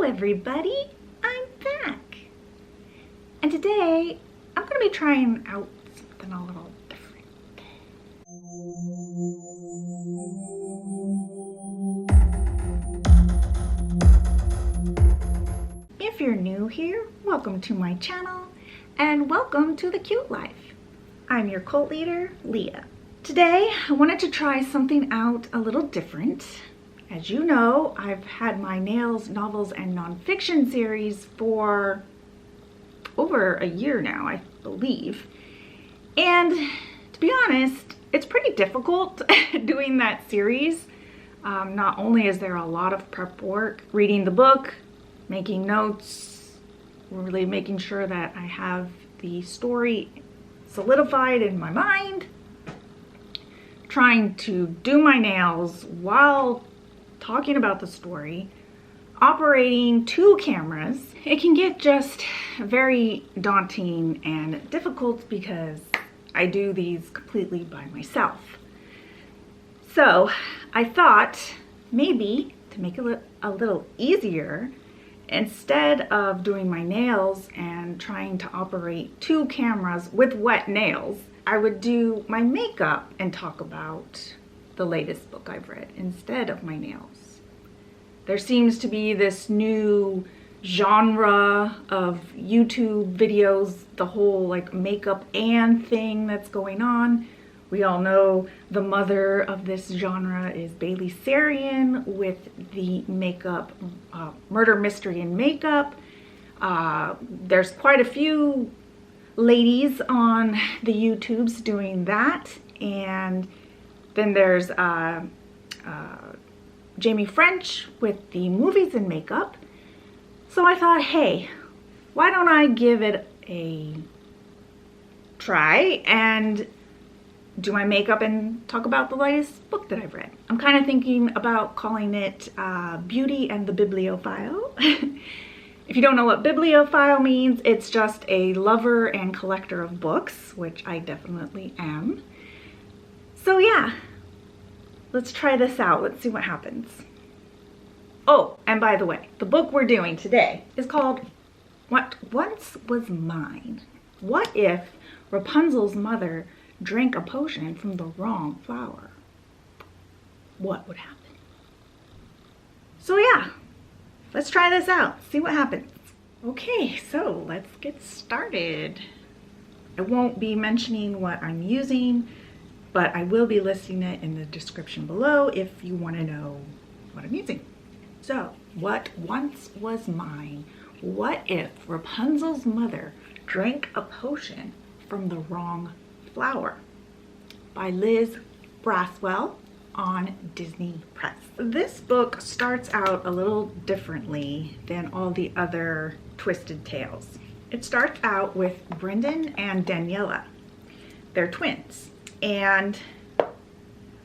Hello everybody, I'm back. And today I'm going to be trying out something a little different. If you're new here, welcome to my channel and welcome to the Cute Life. I'm your cult leader, Leah. Today I wanted to try something out a little different. As you know, I've had my Nails, Novels, and Nonfiction series for over a year now, I believe. And to be honest, it's pretty difficult doing that series. Not only is there a lot of prep work, reading the book, making notes, really making sure that I have the story solidified in my mind, trying to do my nails while talking about the story, operating 2 cameras. It can get just very daunting and difficult because I do these completely by myself. So I thought maybe to make it a little easier, instead of doing my nails and trying to operate 2 cameras with wet nails, I would do my makeup and talk about the latest book I've read instead of my nails. There seems to be this new genre of YouTube videos, the whole like makeup and thing that's going on. We all know the mother of this genre is Bailey Sarian with the makeup, Murder, Mystery, and Makeup. There's quite a few ladies on the YouTubes doing that, and then there's Jamie French with the movies and makeup. So I thought, hey, why don't I give it a try and do my makeup and talk about the latest book that I've read. I'm kind of thinking about calling it Beauty and the Bibliophile. If you don't know what bibliophile means, it's just a lover and collector of books, which I definitely am. So yeah, let's try this out. Let's see what happens. Oh, and by the way, the book we're doing today is called What Once Was Mine. What if Rapunzel's mother drank a potion from the wrong flower? What would happen? So yeah, let's try this out, see what happens. Okay, so let's get started. I won't be mentioning what I'm using, but I will be listing it in the description below if you want to know what I'm using. So, what once was mine? What if Rapunzel's mother drank a potion from the wrong flower? By Liz Braswell on Disney Press. This book starts out a little differently than all the other Twisted Tales. It starts out with Brendan and Daniela. They're twins, and I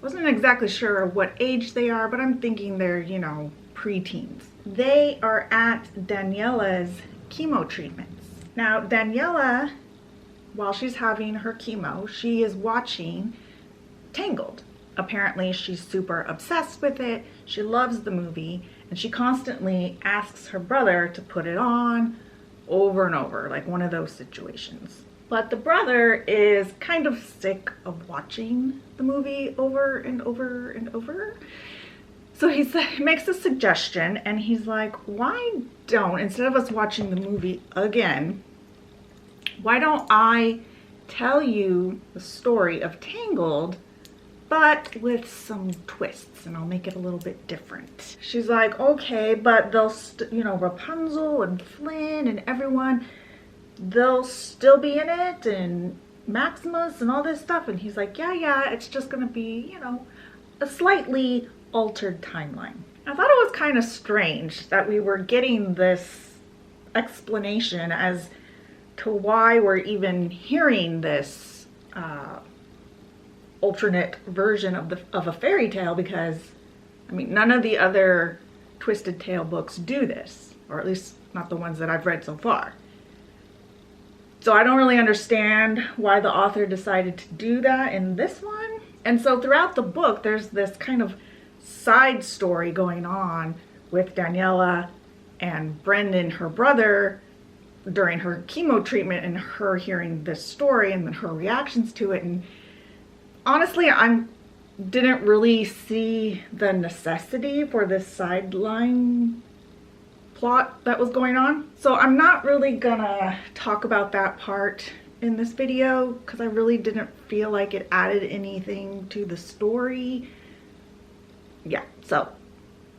wasn't exactly sure what age they are, but I'm thinking they're, you know, preteens. They are at Daniela's chemo treatments. Now, Daniela, while she's having her chemo, she is watching Tangled. Apparently, she's super obsessed with it. She loves the movie, and she constantly asks her brother to put it on over and over, like one of those situations. But the brother is kind of sick of watching the movie over and over and over. So he makes a suggestion, and he's like, why don't, instead of us watching the movie again, why don't I tell you the story of Tangled, but with some twists, and I'll make it a little bit different. She's like, okay, but they'll, you know, Rapunzel and Flynn and everyone, they'll still be in it, and Maximus and all this stuff. And he's like, yeah, it's just gonna be, you know, a slightly altered timeline. I thought it was kind of strange that we were getting this explanation as to why we're even hearing this alternate version of a fairy tale, because I mean, none of the other Twisted Tale books do this, or at least not the ones that I've read so far. So I don't really understand why the author decided to do that in this one. And so throughout the book, there's this kind of side story going on with Daniela and Brendan, her brother, during her chemo treatment, and her hearing this story and then her reactions to it. And honestly, I didn't really see the necessity for this sideline plot that was going on. So I'm not really gonna talk about that part in this video because I really didn't feel like it added anything to the story. Yeah, so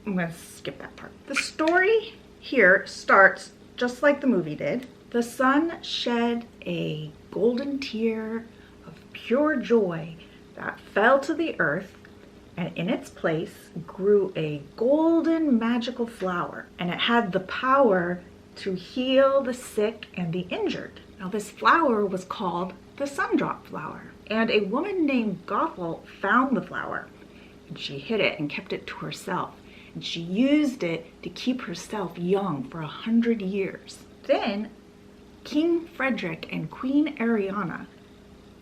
I'm gonna skip that part. The story here starts just like the movie did. The sun shed a golden tear of pure joy that fell to the earth, and in its place grew a golden magical flower, and it had the power to heal the sick and the injured. Now this flower was called the Sundrop flower, and a woman named Gothel found the flower, and she hid it and kept it to herself. And she used it to keep herself young for 100 years. Then King Frederick and Queen Ariana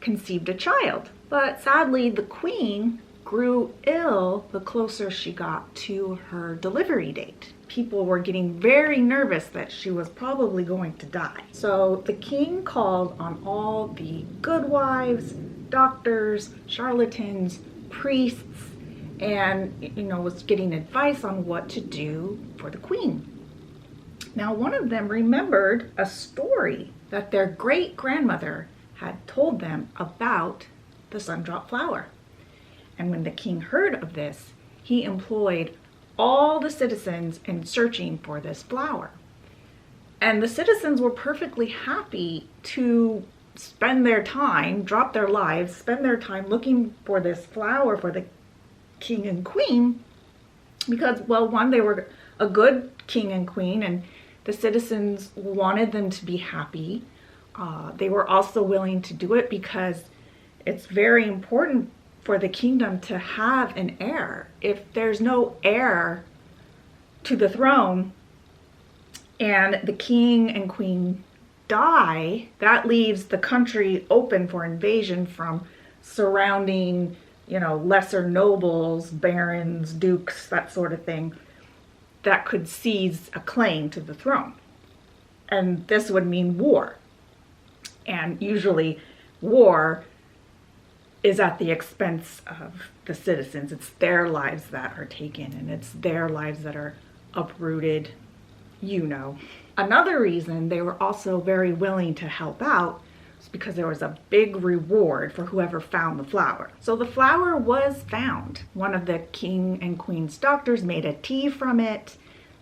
conceived a child, but sadly the queen grew ill the closer she got to her delivery date. People were getting very nervous that she was probably going to die. So the king called on all the good wives, doctors, charlatans, priests, and was getting advice on what to do for the queen. Now one of them remembered a story that their great-grandmother had told them about the Sundrop flower. And when the king heard of this, he employed all the citizens in searching for this flower. And the citizens were perfectly happy to spend their time, drop their lives, spend their time looking for this flower for the king and queen, because, well, one, they were a good king and queen, and the citizens wanted them to be happy. They were also willing to do it because it's very important for the kingdom to have an heir. If there's no heir to the throne and the king and queen die, that leaves the country open for invasion from surrounding, lesser nobles, barons, dukes, that sort of thing, that could seize a claim to the throne. And this would mean war. And usually war is at the expense of the citizens. It's their lives that are taken, and it's their lives that are uprooted, Another reason they were also very willing to help out was because there was a big reward for whoever found the flower. So the flower was found. One of the king and queen's doctors made a tea from it.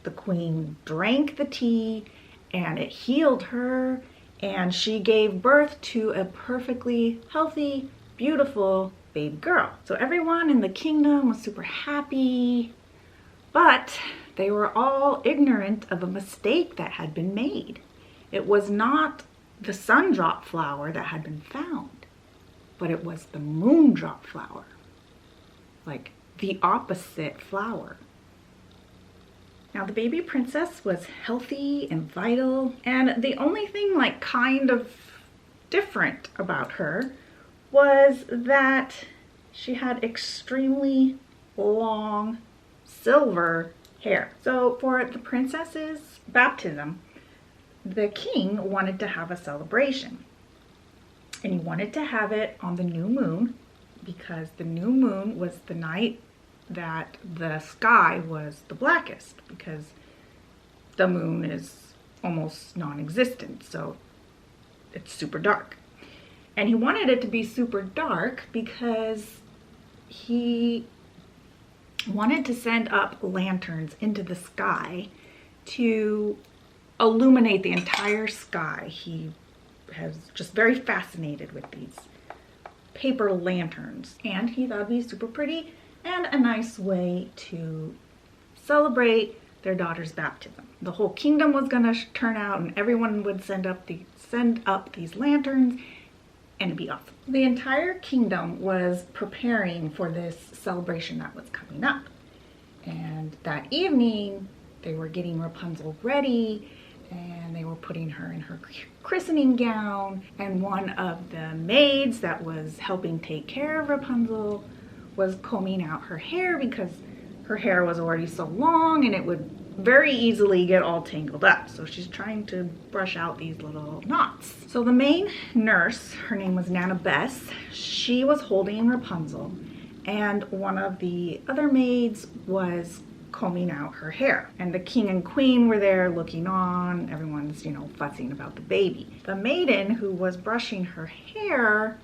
The queen drank the tea, and it healed her, and she gave birth to a perfectly healthy, beautiful baby girl. So everyone in the kingdom was super happy, but they were all ignorant of a mistake that had been made. It was not the Sundrop flower that had been found, but it was the Moondrop flower, like the opposite flower. Now the baby princess was healthy and vital, and the only thing kind of different about her was that she had extremely long silver hair. So for the princess's baptism, the king wanted to have a celebration, and he wanted to have it on the new moon because the new moon was the night that the sky was the blackest, because the moon is almost non-existent, so it's super dark. And he wanted it to be super dark because he wanted to send up lanterns into the sky to illuminate the entire sky. He has just very fascinated with these paper lanterns, and he thought it'd be super pretty and a nice way to celebrate their daughter's baptism. The whole kingdom was gonna turn out, and everyone would send up these lanterns, and it'd be awesome. The entire kingdom was preparing for this celebration that was coming up. And that evening, they were getting Rapunzel ready, and they were putting her in her christening gown, and one of the maids that was helping take care of Rapunzel was combing out her hair because her hair was already so long and it would very easily get all tangled up. So she's trying to brush out these little knots. So the main nurse, her name was Nana Bess, she was holding Rapunzel, and one of the other maids was combing out her hair. And the king and queen were there looking on. Everyone's, fussing about the baby. The maiden who was brushing her hair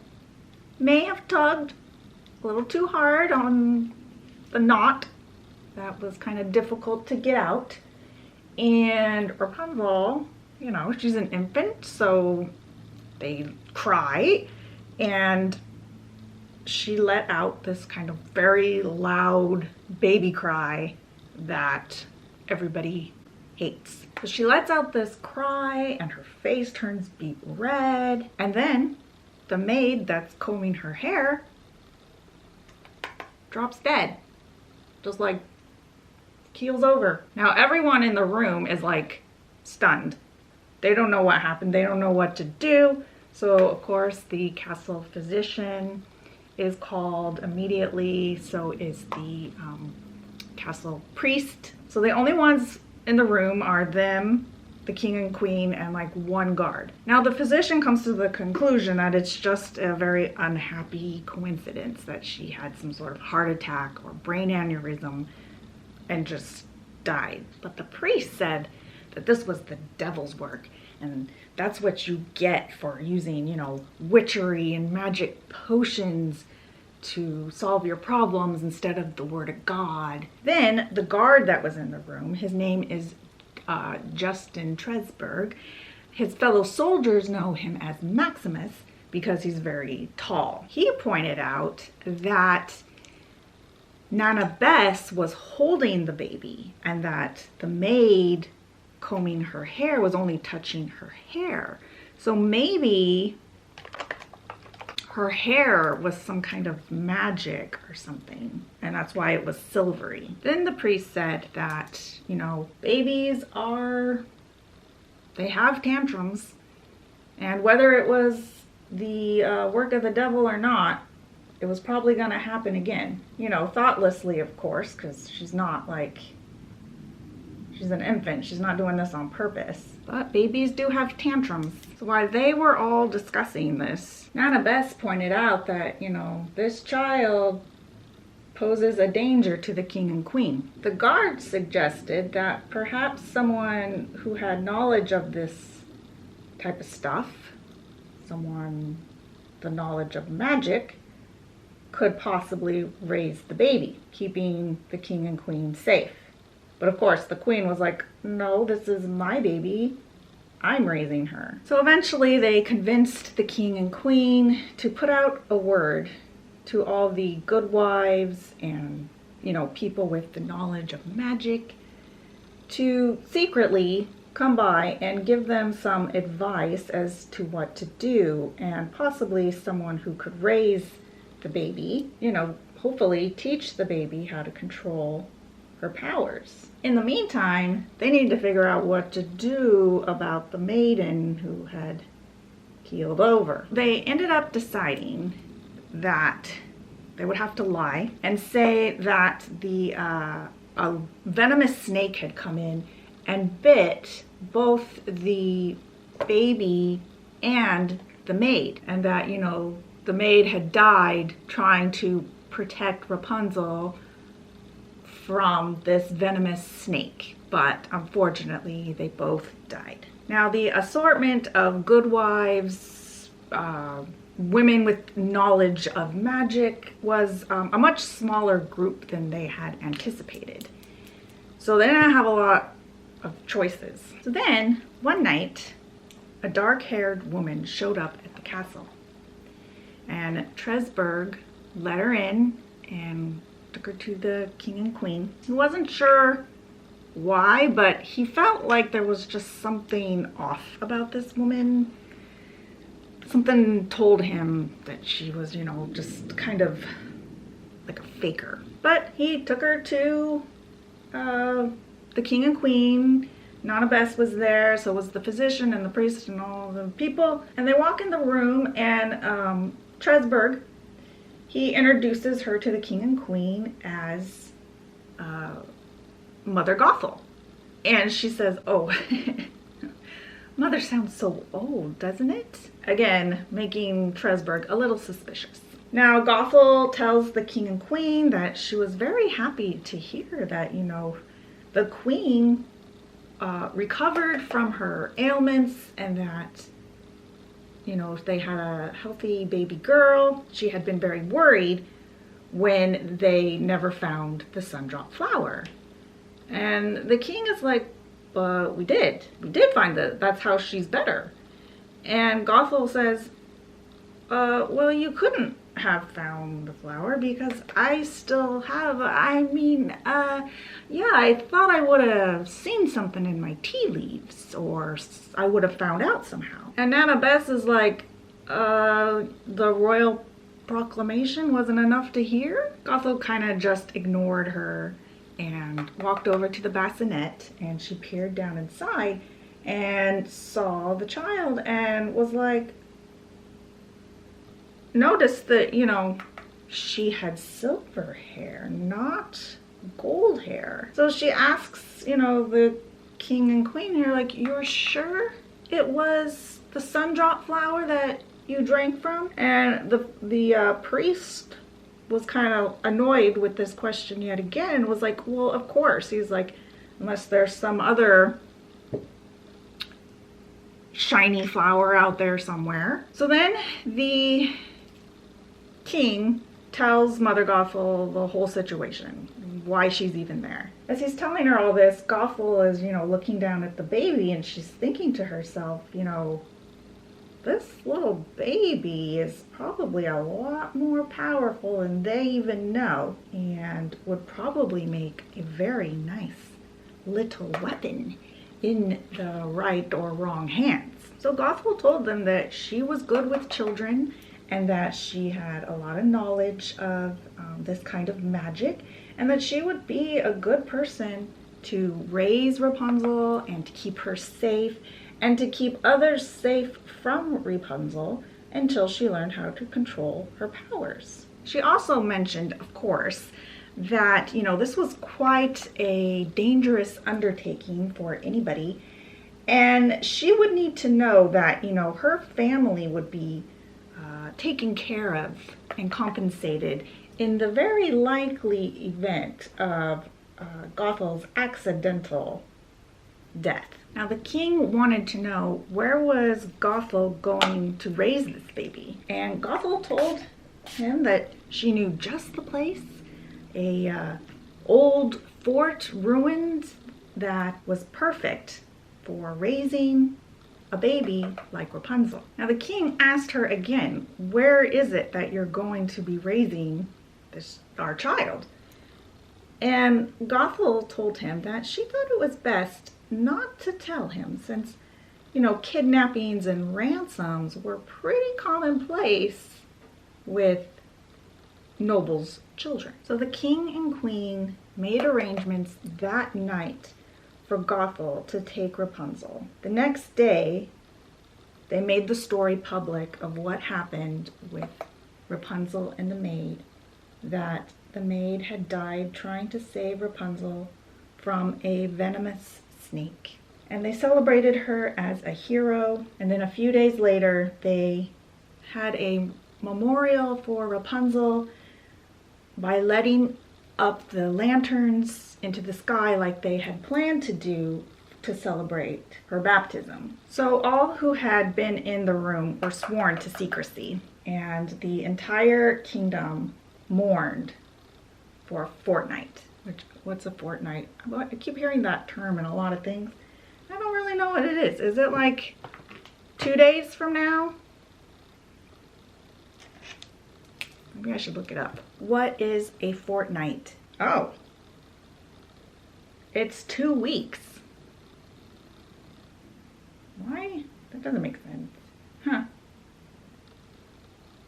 may have tugged a little too hard on the knot. That was kind of difficult to get out. And Rapunzel, she's an infant, so they cry. And she let out this kind of very loud baby cry that everybody hates. So she lets out this cry and her face turns beet red. And then the maid that's combing her hair drops dead. Just like keels over. Now everyone in the room is like stunned. They don't know what happened. They don't know what to do. So of course the castle physician is called immediately. So is the castle priest. So the only ones in the room are them, the king and queen, and like one guard. Now the physician comes to the conclusion that it's just a very unhappy coincidence that she had some sort of heart attack or brain aneurysm and just died. But the priest said that this was the devil's work, and that's what you get for using, witchery and magic potions to solve your problems instead of the word of God. Then the guard that was in the room, his name is Justin Tresberg. His fellow soldiers know him as Maximus because he's very tall. He pointed out that Nana Bess was holding the baby and that the maid combing her hair was only touching her hair. So maybe her hair was some kind of magic or something, and that's why it was silvery. Then the priest said that, babies they have tantrums, and whether it was the work of the devil or not, it was probably gonna happen again. Thoughtlessly, of course, because she's not she's an infant. She's not doing this on purpose. But babies do have tantrums. So while they were all discussing this, Nana Bess pointed out that, this child poses a danger to the king and queen. The guard suggested that perhaps someone who had knowledge of this type of stuff, the knowledge of magic, could possibly raise the baby, keeping the king and queen safe. But of course, the queen was like, no, this is my baby. I'm raising her. So eventually they convinced the king and queen to put out a word to all the good wives and, people with the knowledge of magic to secretly come by and give them some advice as to what to do, and possibly someone who could raise the baby, hopefully teach the baby how to control her powers. In the meantime, they need to figure out what to do about the maiden who had keeled over. They ended up deciding that they would have to lie and say that a venomous snake had come in and bit both the baby and the maid, and that, the maid had died trying to protect Rapunzel from this venomous snake, but unfortunately they both died. Now the assortment of good wives, women with knowledge of magic, was a much smaller group than they had anticipated. So they didn't have a lot of choices. So then one night a dark-haired woman showed up at the castle, and Tresberg let her in and took her to the king and queen. He wasn't sure why, but he felt like there was just something off about this woman. Something told him that she was, just kind of like a faker. But he took her to the king and queen. Nana Bess was there, so was the physician and the priest and all the people. And they walk in the room, and Tresberg, he introduces her to the king and queen as Mother Gothel. And she says, oh, Mother sounds so old, doesn't it? Again, making Tresberg a little suspicious. Now, Gothel tells the king and queen that she was very happy to hear that, you know, the queen recovered from her ailments and that, you know, they had a healthy baby girl. She had been very worried when they never found the sundrop flower. And the king is like, but we did find it. That's how she's better. And Gothel says, well, you couldn't have found the flower because I still have, yeah, I thought I would have seen something in my tea leaves, or I would have found out somehow. And Nana Bess is like, the royal proclamation wasn't enough to hear? Gothel kind of just ignored her and walked over to the bassinet, and she peered down inside and saw the child and was like, noticed that, you know, she had silver hair, not gold hair. So she asks, you know, the king and queen here, like, you're sure it was the sundrop flower that you drank from? And the priest was kind of annoyed with this question yet again, was like, well, of course. He's like, unless there's some other shiny flower out there somewhere. So then the king tells Mother Gothel the whole situation, why she's even there. As he's telling her all this, Gothel is, you know, looking down at the baby, and she's thinking to herself, you know, this little baby is probably a lot more powerful than they even know, and would probably make a very nice little weapon in the right or wrong hands. So Gothel told them that she was good with children and that she had a lot of knowledge of this kind of magic, and that she would be a good person to raise Rapunzel and to keep her safe and to keep others safe from Rapunzel until she learned how to control her powers. She also mentioned, of course, that, you know, this was quite a dangerous undertaking for anybody, and she would need to know that, you know, her family would be taken care of and compensated in the very likely event of Gothel's accidental death. Now the king wanted to know, where was Gothel going to raise this baby? And Gothel told him that she knew just the place, a old fort ruined that was perfect for raising a baby like Rapunzel. Now the king asked her again, where is it that you're going to be raising our child? And Gothel told him that she thought it was best not to tell him, since, you know, kidnappings and ransoms were pretty commonplace with nobles' children. So the king and queen made arrangements that night for Gothel to take Rapunzel. The next day, they made the story public of what happened with Rapunzel and the maid, that the maid had died trying to save Rapunzel from a venomous snake. And they celebrated her as a hero, and then a few days later, they had a memorial for Rapunzel by letting up the lanterns into the sky like they had planned to do to celebrate her baptism. So all who had been in the room were sworn to secrecy, and the entire kingdom mourned for a fortnight. What's a fortnight? I keep hearing that term in a lot of things. I don't really know what it is. Is it like 2 days from now? Maybe I should look it up. What is a fortnight? Oh, it's 2 weeks. Why? That doesn't make sense. Huh.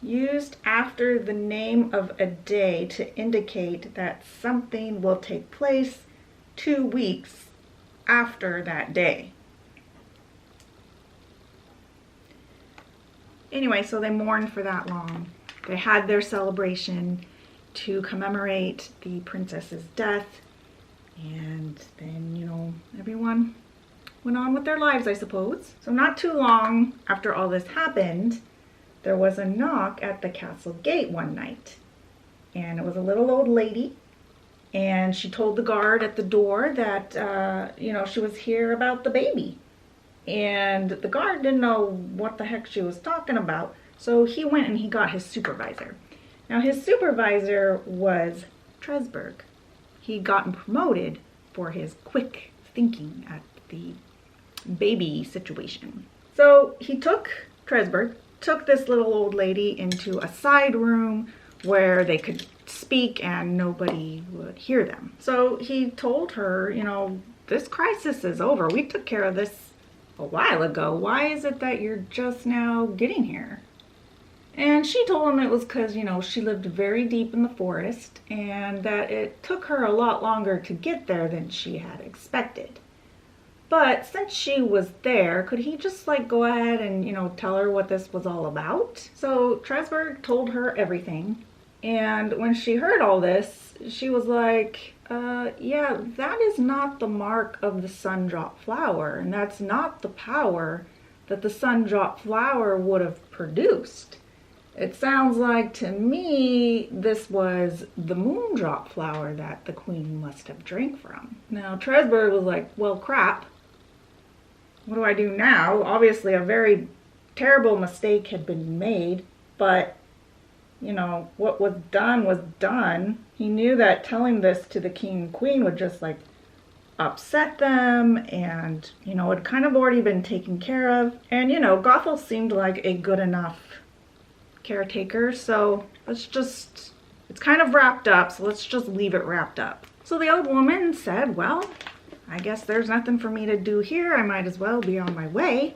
Used after the name of a day to indicate that something will take place 2 weeks after that day. Anyway, so they mourned for that long. They had their celebration to commemorate the princess's death, And then, you know, everyone went on with their lives, I suppose. So not too long after all this happened, there was a knock at the castle gate one night. And it was a little old lady. And she told the guard at the door that, you know, she was here about the baby. And the guard didn't know what the heck she was talking about. So he went and he got his supervisor. Now his supervisor was Tresberg. He'd gotten promoted for his quick thinking at the baby situation. So he took this little old lady into a side room where they could speak and nobody would hear them. So he told her, you know, this crisis is over. We took care of this a while ago. Why is it that you're just now getting here? And she told him it was because, you know, she lived very deep in the forest and that it took her a lot longer to get there than she had expected. But since she was there, could he just like go ahead and, you know, tell her what this was all about? So Tresberg told her everything. And when she heard all this, she was like, yeah, that is not the mark of the sun-drop flower. And that's not the power that the sun-drop flower would have produced. It sounds like to me this was the moon-drop flower that the queen must have drank from. Now Tresberg was like, well, crap. What do I do now? Obviously a very terrible mistake had been made, but you know, what was done was done. He knew that telling this to the king and queen would just like upset them, and you know, it had kind of already been taken care of. And you know, Gothel seemed like a good enough caretaker, so it's kind of wrapped up, so let's just leave it wrapped up. So the old woman said, well, I guess there's nothing for me to do here. I might as well be on my way.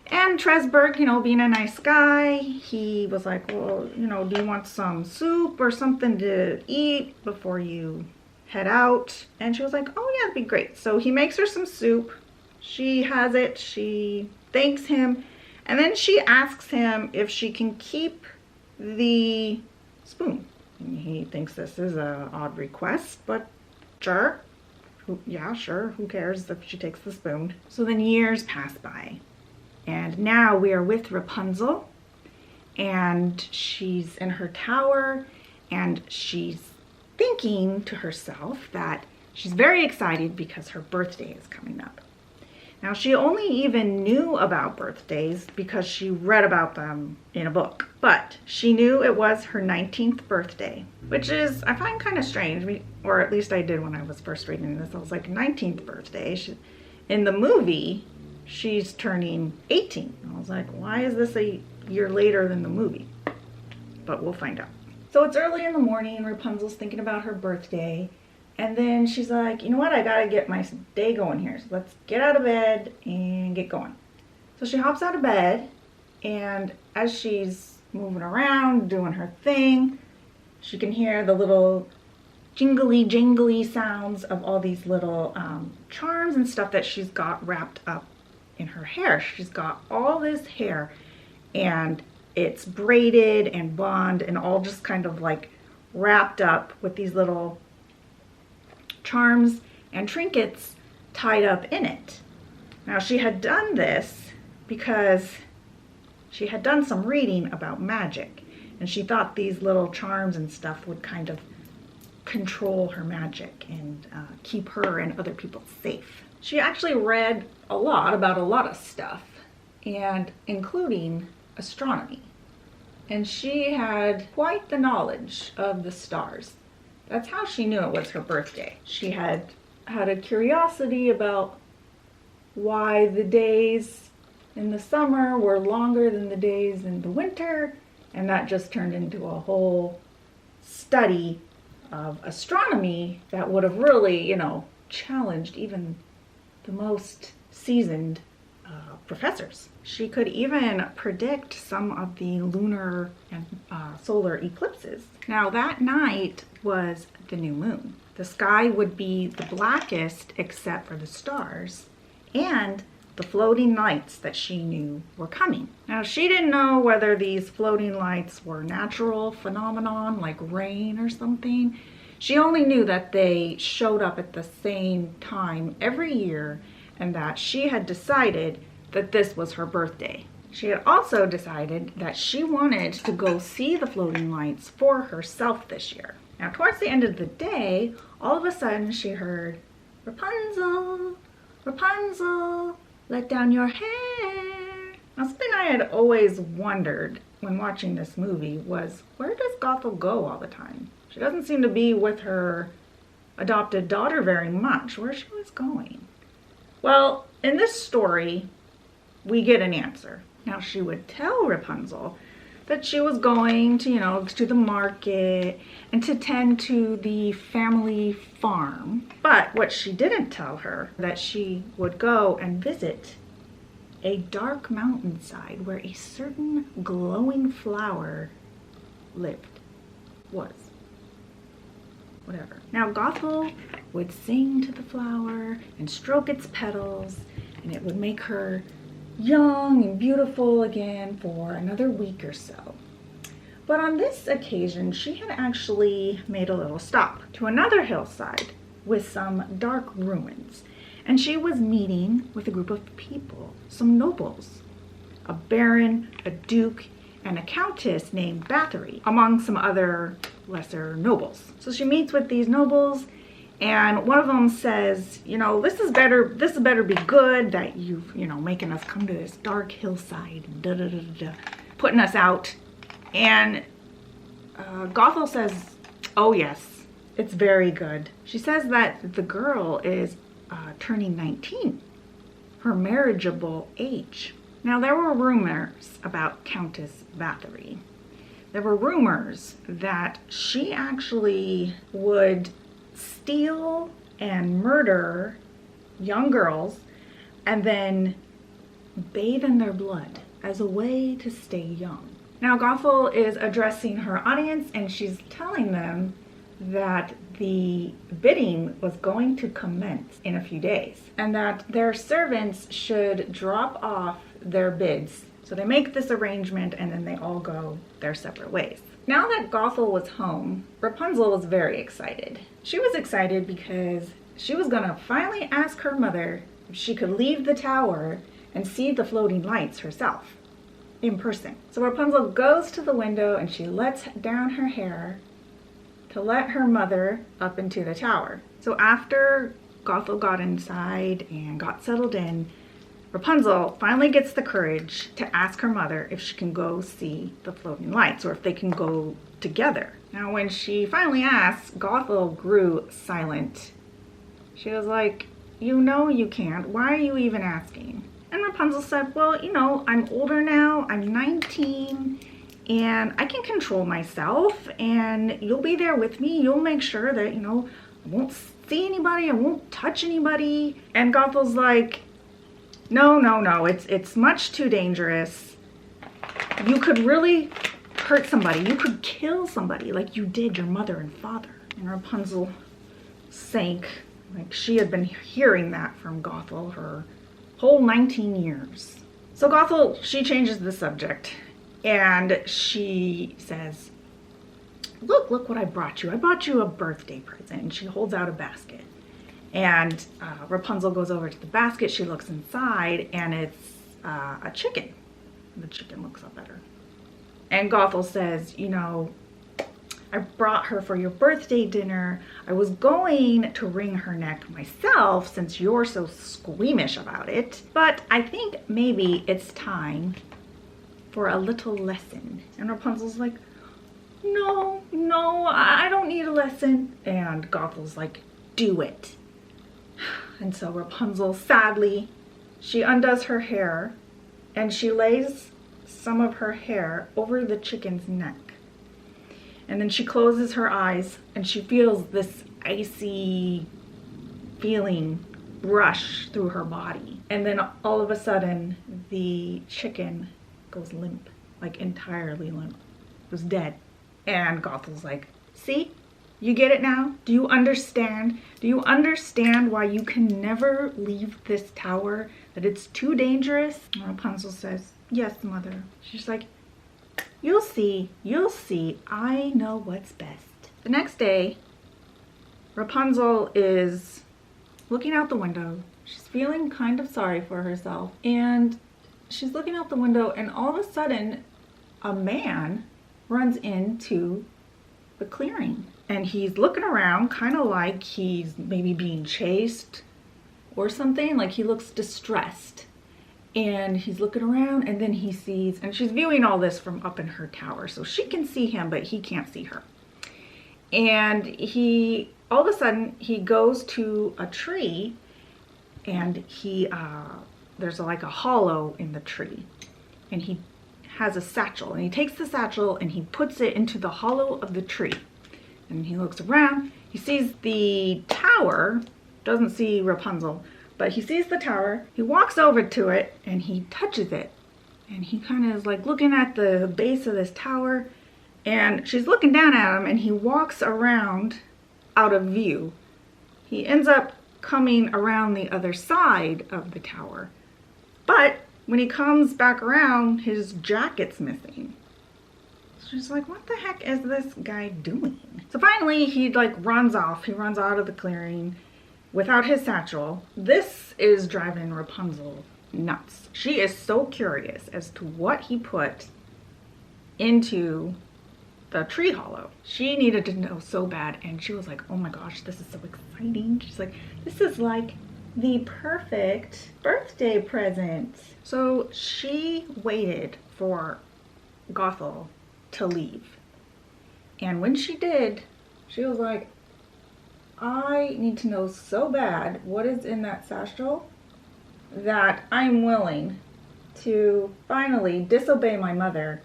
And Tresberg, you know, being a nice guy, he was like, well, you know, do you want some soup or something to eat before you head out? And she was like, oh yeah, that'd be great. So he makes her some soup. She has it. She thanks him. And then she asks him if she can keep the spoon. And he thinks this is an odd request, but sure. Yeah, sure. Who cares if she takes the spoon? So then years pass by. And now we are with Rapunzel. And she's in her tower. And she's thinking to herself that she's very excited because her birthday is coming up. Now, she only even knew about birthdays because she read about them in a book. But she knew it was her 19th birthday, which is, I find kind of strange, or at least I did when I was first reading this. I was like, 19th birthday? In the movie, she's turning 18. I was like, why is this a year later than the movie? But we'll find out. So it's early in the morning, and Rapunzel's thinking about her birthday. And then she's like, you know what, I gotta get my day going here. So let's get out of bed and get going. So she hops out of bed, and as she's moving around, doing her thing, she can hear the little jingly sounds of all these little charms and stuff that she's got wrapped up in her hair. She's got all this hair, and it's braided and bond and all just kind of like wrapped up with these little charms and trinkets tied up in it. Now she had done this because she had done some reading about magic, and she thought these little charms and stuff would kind of control her magic and keep her and other people safe. She actually read a lot about a lot of stuff, and including astronomy. And she had quite the knowledge of the stars. That's how she knew it was her birthday. She had a curiosity about why the days in the summer were longer than the days in the winter, and that just turned into a whole study of astronomy that would have really, you know, challenged even the most seasoned professors. She could even predict some of the lunar and solar eclipses. Now that night was the new moon. The sky would be the blackest except for the stars and the floating lights that she knew were coming. Now she didn't know whether these floating lights were natural phenomenon like rain or something. She only knew that they showed up at the same time every year and that she had decided that this was her birthday. She had also decided that she wanted to go see the floating lights for herself this year. Now, towards the end of the day, all of a sudden she heard, "Rapunzel, Rapunzel, let down your hair." Now, something I had always wondered when watching this movie was, where does Gothel go all the time? She doesn't seem to be with her adopted daughter very much. Where's she always going? Well, in this story, we get an answer. Now, she would tell Rapunzel that she was going to, to the market and to tend to the family farm. But what she didn't tell her, that she would go and visit a dark mountainside where a certain glowing flower lived. Whatever. Now, Gothel would sing to the flower and stroke its petals, and it would make her young and beautiful again for another week or so. But on this occasion, she had actually made a little stop to another hillside with some dark ruins. And she was meeting with a group of people, some nobles, a baron, a duke, and a countess named Bathory, among some other lesser nobles. So she meets with these nobles, and one of them says, this is better be good that you've, making us come to this dark hillside, putting us out. And Gothel says, oh yes, it's very good. She says that the girl is turning 19, her marriageable age. Now, there were rumors about Countess Bathory. There were rumors that she actually would steal and murder young girls and then bathe in their blood as a way to stay young. Now, Gothel is addressing her audience, and she's telling them that the bidding was going to commence in a few days and that their servants should drop off their bids. So they make this arrangement and then they all go their separate ways. Now that Gothel was home, Rapunzel was very excited. She was excited because she was gonna finally ask her mother if she could leave the tower and see the floating lights herself in person. So Rapunzel goes to the window and she lets down her hair to let her mother up into the tower. So after Gothel got inside and got settled in, Rapunzel finally gets the courage to ask her mother if she can go see the floating lights or if they can go together. Now, when she finally asked, Gothel grew silent. She was like, "You know you can't. Why are you even asking?" And Rapunzel said, "Well, I'm older now. I'm 19. And I can control myself, and you'll be there with me. You'll make sure that, I won't see anybody, I won't touch anybody." And Gothel's like, no, it's much too dangerous. You could really hurt somebody. You could kill somebody like you did your mother and father. And Rapunzel sank, like she had been hearing that from Gothel her whole 19 years. So Gothel, she changes the subject. And she says, look what I brought you. I brought you a birthday present. And she holds out a basket. And Rapunzel goes over to the basket. She looks inside, and it's a chicken. The chicken looks up at her. And Gothel says, I brought her for your birthday dinner. I was going to wring her neck myself since you're so squeamish about it. But I think maybe it's time for a little lesson. And Rapunzel's like, no, I don't need a lesson. And Gothel's like, do it. And so Rapunzel, sadly, she undoes her hair and she lays some of her hair over the chicken's neck. And then she closes her eyes and she feels this icy feeling rush through her body. And then all of a sudden, the chicken goes limp, like entirely limp. It was dead. And Gothel's like, see, you get it now? Do you understand? Do you understand why you can never leave this tower? That it's too dangerous? And Rapunzel says, yes, mother. She's like, you'll see, I know what's best. The next day, Rapunzel is looking out the window. She's feeling kind of sorry for herself, and she's looking out the window, and all of a sudden a man runs into the clearing, and he's looking around kind of like he's maybe being chased or something. Like he looks distressed, and he's looking around, and then he sees, and she's viewing all this from up in her tower, so she can see him but he can't see her. And he all of a sudden he goes to a tree, and he there's like a hollow in the tree, and he has a satchel, and he takes the satchel and he puts it into the hollow of the tree, and he looks around. He sees the tower, doesn't see Rapunzel, but he sees the tower. He walks over to it and he touches it, and he kind of is like looking at the base of this tower, and she's looking down at him, and he walks around out of view. He ends up coming around the other side of the tower, but when he comes back around, his jacket's missing. So she's like, what the heck is this guy doing? So finally he like runs off. He runs out of the clearing without his satchel. This is driving Rapunzel nuts. She is so curious as to what he put into the tree hollow. She needed to know so bad, and she was like, oh my gosh, this is so exciting. She's like, this is like the perfect birthday present. So she waited for Gothel to leave, and when she did, she was like, I need to know so bad what is in that satchel that I'm willing to finally disobey my mother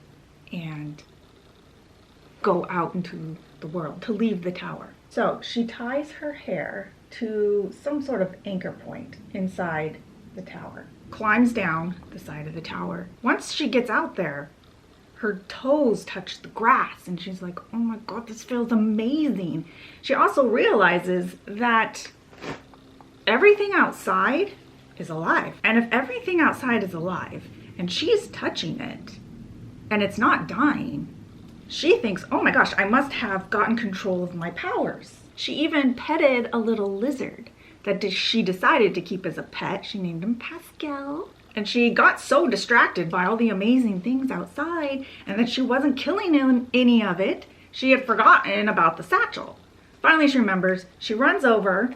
and go out into the world, to leave the tower. So she ties her hair to some sort of anchor point inside the tower, climbs down the side of the tower. Once she gets out there, her toes touch the grass, and she's like, oh my god, this feels amazing. She also realizes that everything outside is alive, and if everything outside is alive and she's touching it and it's not dying, she thinks, oh my gosh, I must have gotten control of my powers. She even petted a little lizard that she decided to keep as a pet. She named him Pascal. And she got so distracted by all the amazing things outside, and that she wasn't killing any of it, she had forgotten about the satchel. Finally she remembers. She runs over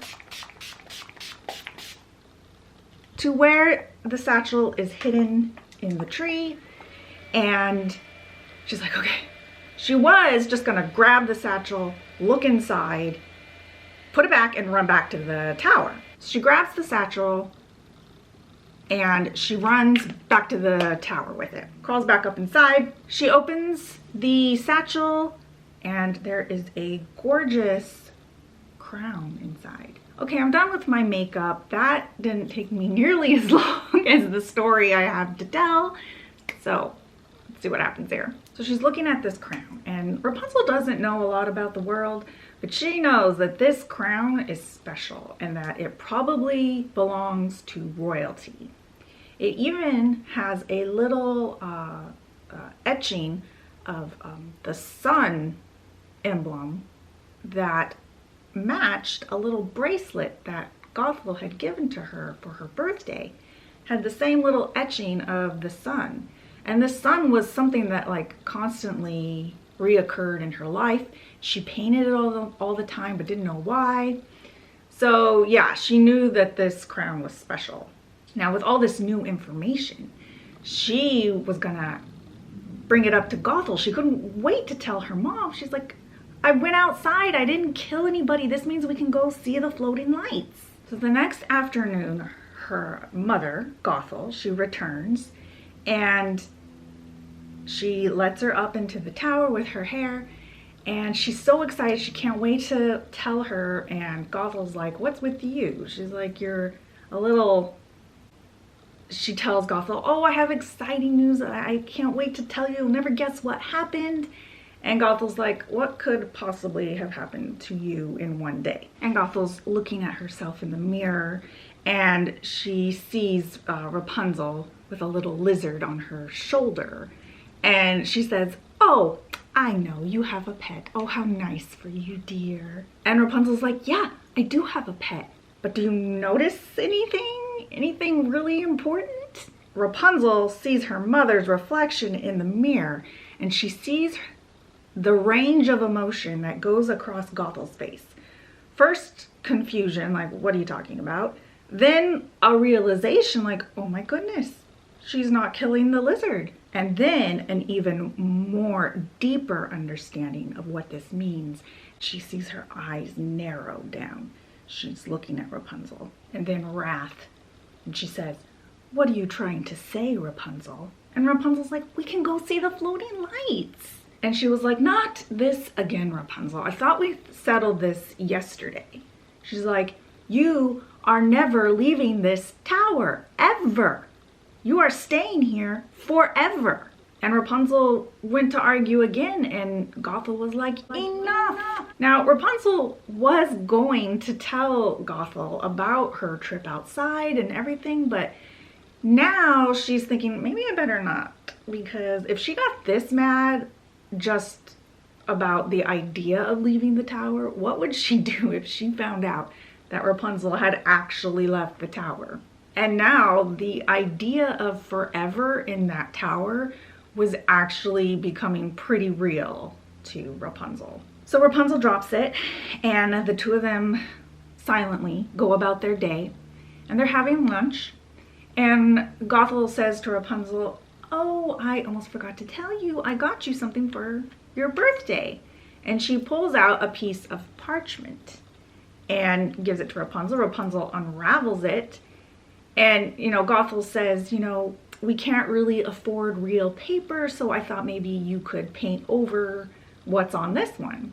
to where the satchel is hidden in the tree, and she's like, okay. She was just gonna grab the satchel, look inside, put it back, and run back to the tower. She grabs the satchel and she runs back to the tower with it. Crawls back up inside. She opens the satchel, and there is a gorgeous crown inside. Okay, I'm done with my makeup. That didn't take me nearly as long as the story I have to tell. So let's see what happens here. So she's looking at this crown, and Rapunzel doesn't know a lot about the world, but she knows that this crown is special and that it probably belongs to royalty. It even has a little etching of the sun emblem that matched a little bracelet that Gothel had given to her for her birthday. Had the same little etching of the sun. And the sun was something that like constantly reoccurred in her life. She painted it all the time, but didn't know why. So yeah, she knew that this crown was special. Now with all this new information, she was gonna bring it up to Gothel. She couldn't wait to tell her mom. She's like, I went outside, I didn't kill anybody. This means we can go see the floating lights. So the next afternoon, her mother, Gothel, she returns, and she lets her up into the tower with her hair, and she's so excited. She can't wait to tell her, and Gothel's like, what's with you? She's like, you're a little... She tells Gothel, oh, I have exciting news. I can't wait to tell you. You'll never guess what happened. And Gothel's like, what could possibly have happened to you in one day? And Gothel's looking at herself in the mirror, and she sees Rapunzel with a little lizard on her shoulder. And she says, "Oh, I know, you have a pet. Oh, how nice for you, dear." And Rapunzel's like, "Yeah, I do have a pet. But do you notice anything? Anything really important?" Rapunzel sees her mother's reflection in the mirror, and she sees the range of emotion that goes across Gothel's face. First, confusion, like, what are you talking about? Then a realization, like, oh my goodness, she's not killing the lizard. And then an even more deeper understanding of what this means. She sees her eyes narrow down. She's looking at Rapunzel. And then wrath. And she says, "What are you trying to say, Rapunzel?" And Rapunzel's like, "We can go see the floating lights." And she was like, "Not this again, Rapunzel. I thought we settled this yesterday." She's like, "You are never leaving this tower, ever. You are staying here forever." And Rapunzel went to argue again, and Gothel was like, "Enough." Now, Rapunzel was going to tell Gothel about her trip outside and everything, but now she's thinking, maybe I better not, because if she got this mad just about the idea of leaving the tower, what would she do if she found out that Rapunzel had actually left the tower? And now the idea of forever in that tower was actually becoming pretty real to Rapunzel. So Rapunzel drops it, and the two of them silently go about their day, and they're having lunch. And Gothel says to Rapunzel, "Oh, I almost forgot to tell you, I got you something for your birthday." And she pulls out a piece of parchment and gives it to Rapunzel. Rapunzel unravels it. And, Gothel says, "We can't really afford real paper, so I thought maybe you could paint over what's on this one."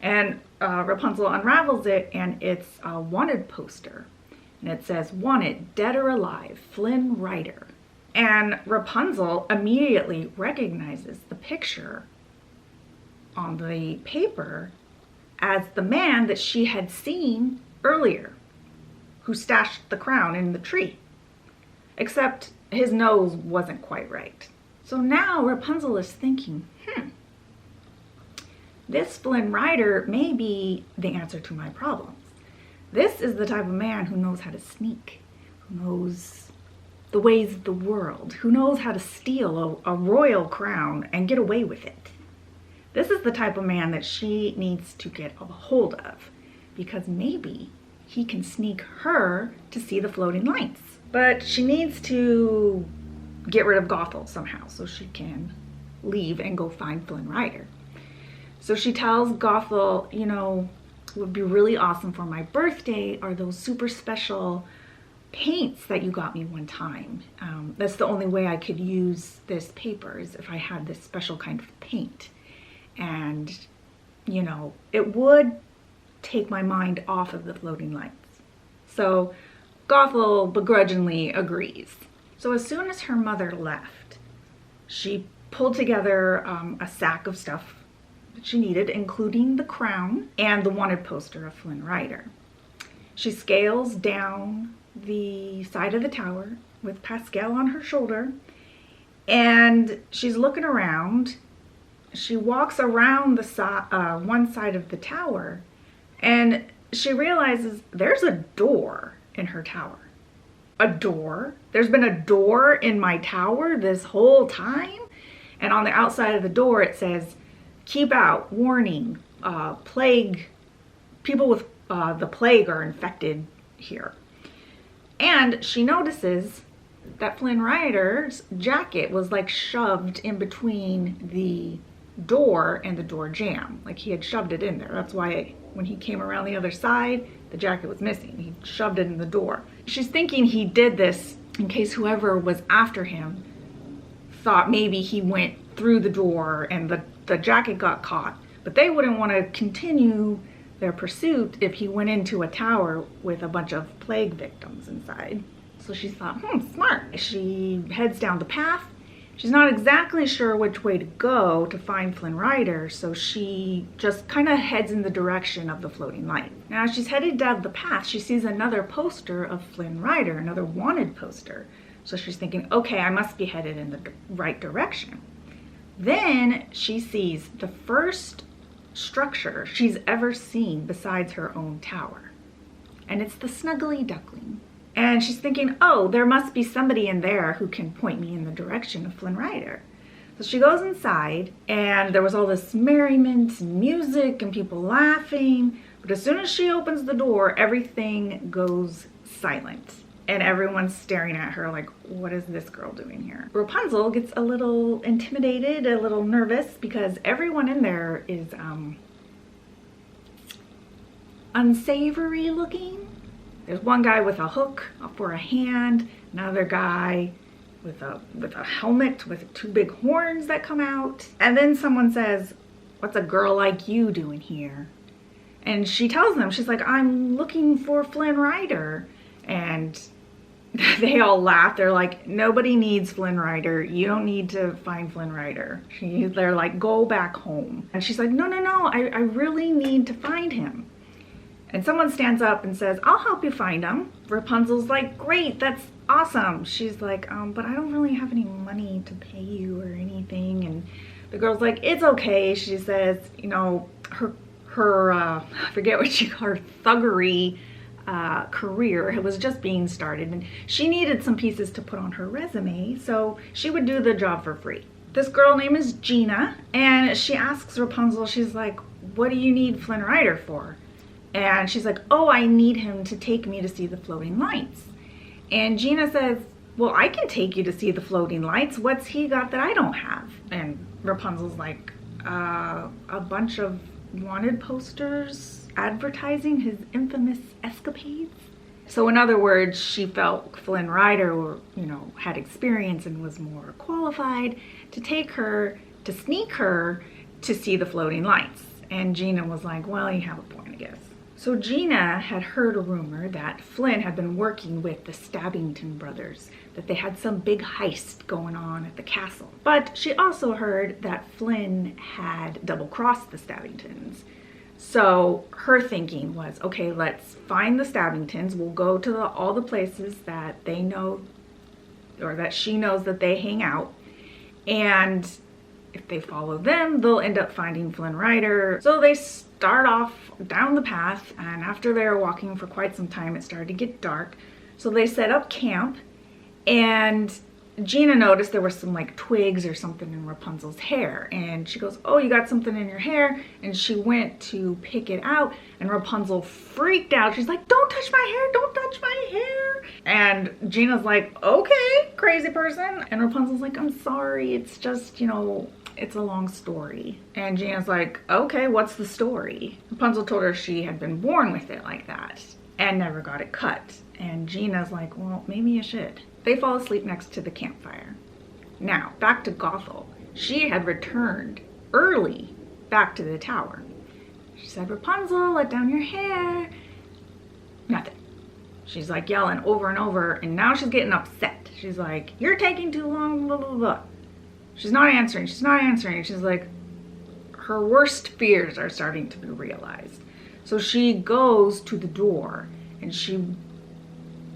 And Rapunzel unravels it, and it's a wanted poster. And it says, "Wanted, dead or alive, Flynn Rider." And Rapunzel immediately recognizes the picture on the paper as the man that she had seen earlier, who stashed the crown in the tree. Except his nose wasn't quite right. So now Rapunzel is thinking, this Flynn Rider may be the answer to my problems. This is the type of man who knows how to sneak, who knows the ways of the world, who knows how to steal a royal crown and get away with it. This is the type of man that she needs to get a hold of, because maybe he can sneak her to see the floating lights. But she needs to get rid of Gothel somehow so she can leave and go find Flynn Rider. So she tells Gothel, what would be really awesome for my birthday are those super special paints that you got me one time. That's the only way I could use this paper, is if I had this special kind of paint. And, it would take my mind off of the floating lights. So Gothel begrudgingly agrees. So as soon as her mother left, she pulled together a sack of stuff that she needed, including the crown and the wanted poster of Flynn Rider. She scales down the side of the tower with Pascal on her shoulder, and she's looking around. She walks around the one side of the tower, and she realizes there's a door in her tower. A door? There's been a door in my tower this whole time? And on the outside of the door it says, "Keep out, warning, plague, people with the plague are infected here." And she notices that Flynn Rider's jacket was like shoved in between the door and the door jamb. Like he had shoved it in there. That's why when he came around the other side, the jacket was missing. He shoved it in the door. She's thinking he did this in case whoever was after him thought maybe he went through the door and the jacket got caught. But they wouldn't want to continue their pursuit if he went into a tower with a bunch of plague victims inside. So she thought, smart. She heads down the path. She's not exactly sure which way to go to find Flynn Rider, so she just kind of heads in the direction of the floating light. Now, as she's headed down the path, she sees another poster of Flynn Rider, another wanted poster. So she's thinking, okay, I must be headed in the right direction. Then she sees the first structure she's ever seen besides her own tower. And it's the Snuggly Duckling. And she's thinking, oh, there must be somebody in there who can point me in the direction of Flynn Rider. So she goes inside, and there was all this merriment and music and people laughing. But as soon as she opens the door, everything goes silent. And everyone's staring at her like, what is this girl doing here? Rapunzel gets a little intimidated, a little nervous, because everyone in there is unsavory looking. There's one guy with a hook for a hand, another guy with a helmet with two big horns that come out. And then someone says, what's a girl like you doing here? And she tells them, she's like, I'm looking for Flynn Rider. And they all laugh. They're like, nobody needs Flynn Rider. You don't need to find Flynn Rider. They're like, go back home. And she's like, no, I really need to find him. And someone stands up and says, I'll help you find him. Rapunzel's like, great, that's awesome. She's like, but I don't really have any money to pay you or anything. And the girl's like, it's okay. She says, you know, her I forget what she called her thuggery career was just being started. And she needed some pieces to put on her resume, so she would do the job for free. This girl name is Gina, and she asks Rapunzel, she's like, what do you need Flynn Rider for? And she's like, oh, I need him to take me to see the floating lights. And Gina says, well, I can take you to see the floating lights. What's he got that I don't have? And Rapunzel's like, a bunch of wanted posters advertising his infamous escapades. So in other words, she felt Flynn Rider, had experience and was more qualified to take her, to sneak her to see the floating lights. And Gina was like, well, you have a point, I guess. So Gina had heard a rumor that Flynn had been working with the Stabbington brothers, that they had some big heist going on at the castle. But she also heard that Flynn had double-crossed the Stabbingtons. So her thinking was, okay, let's find the Stabbingtons. We'll go to all the places that they know, or that she knows that they hang out. And if they follow them, they'll end up finding Flynn Rider. So they start off down the path, and after they were walking for quite some time, it started to get dark. So they set up camp, and Gina noticed there was some like twigs or something in Rapunzel's hair, and she goes, oh, you got something in your hair? And she went to pick it out, and Rapunzel freaked out. She's like, don't touch my hair, don't touch my hair. And Gina's like, okay, crazy person. And Rapunzel's like, I'm sorry, it's just, it's a long story. And Gina's like, okay, what's the story? Rapunzel told her she had been born with it like that and never got it cut. And Gina's like, well, maybe you should. They fall asleep next to the campfire. Now, back to Gothel. She had returned early back to the tower. She said, Rapunzel, let down your hair. Nothing. She's like yelling over and over, and now she's getting upset. She's like, you're taking too long, blah, blah, blah. She's not answering. She's not answering. She's like, her worst fears are starting to be realized. So she goes to the door, and she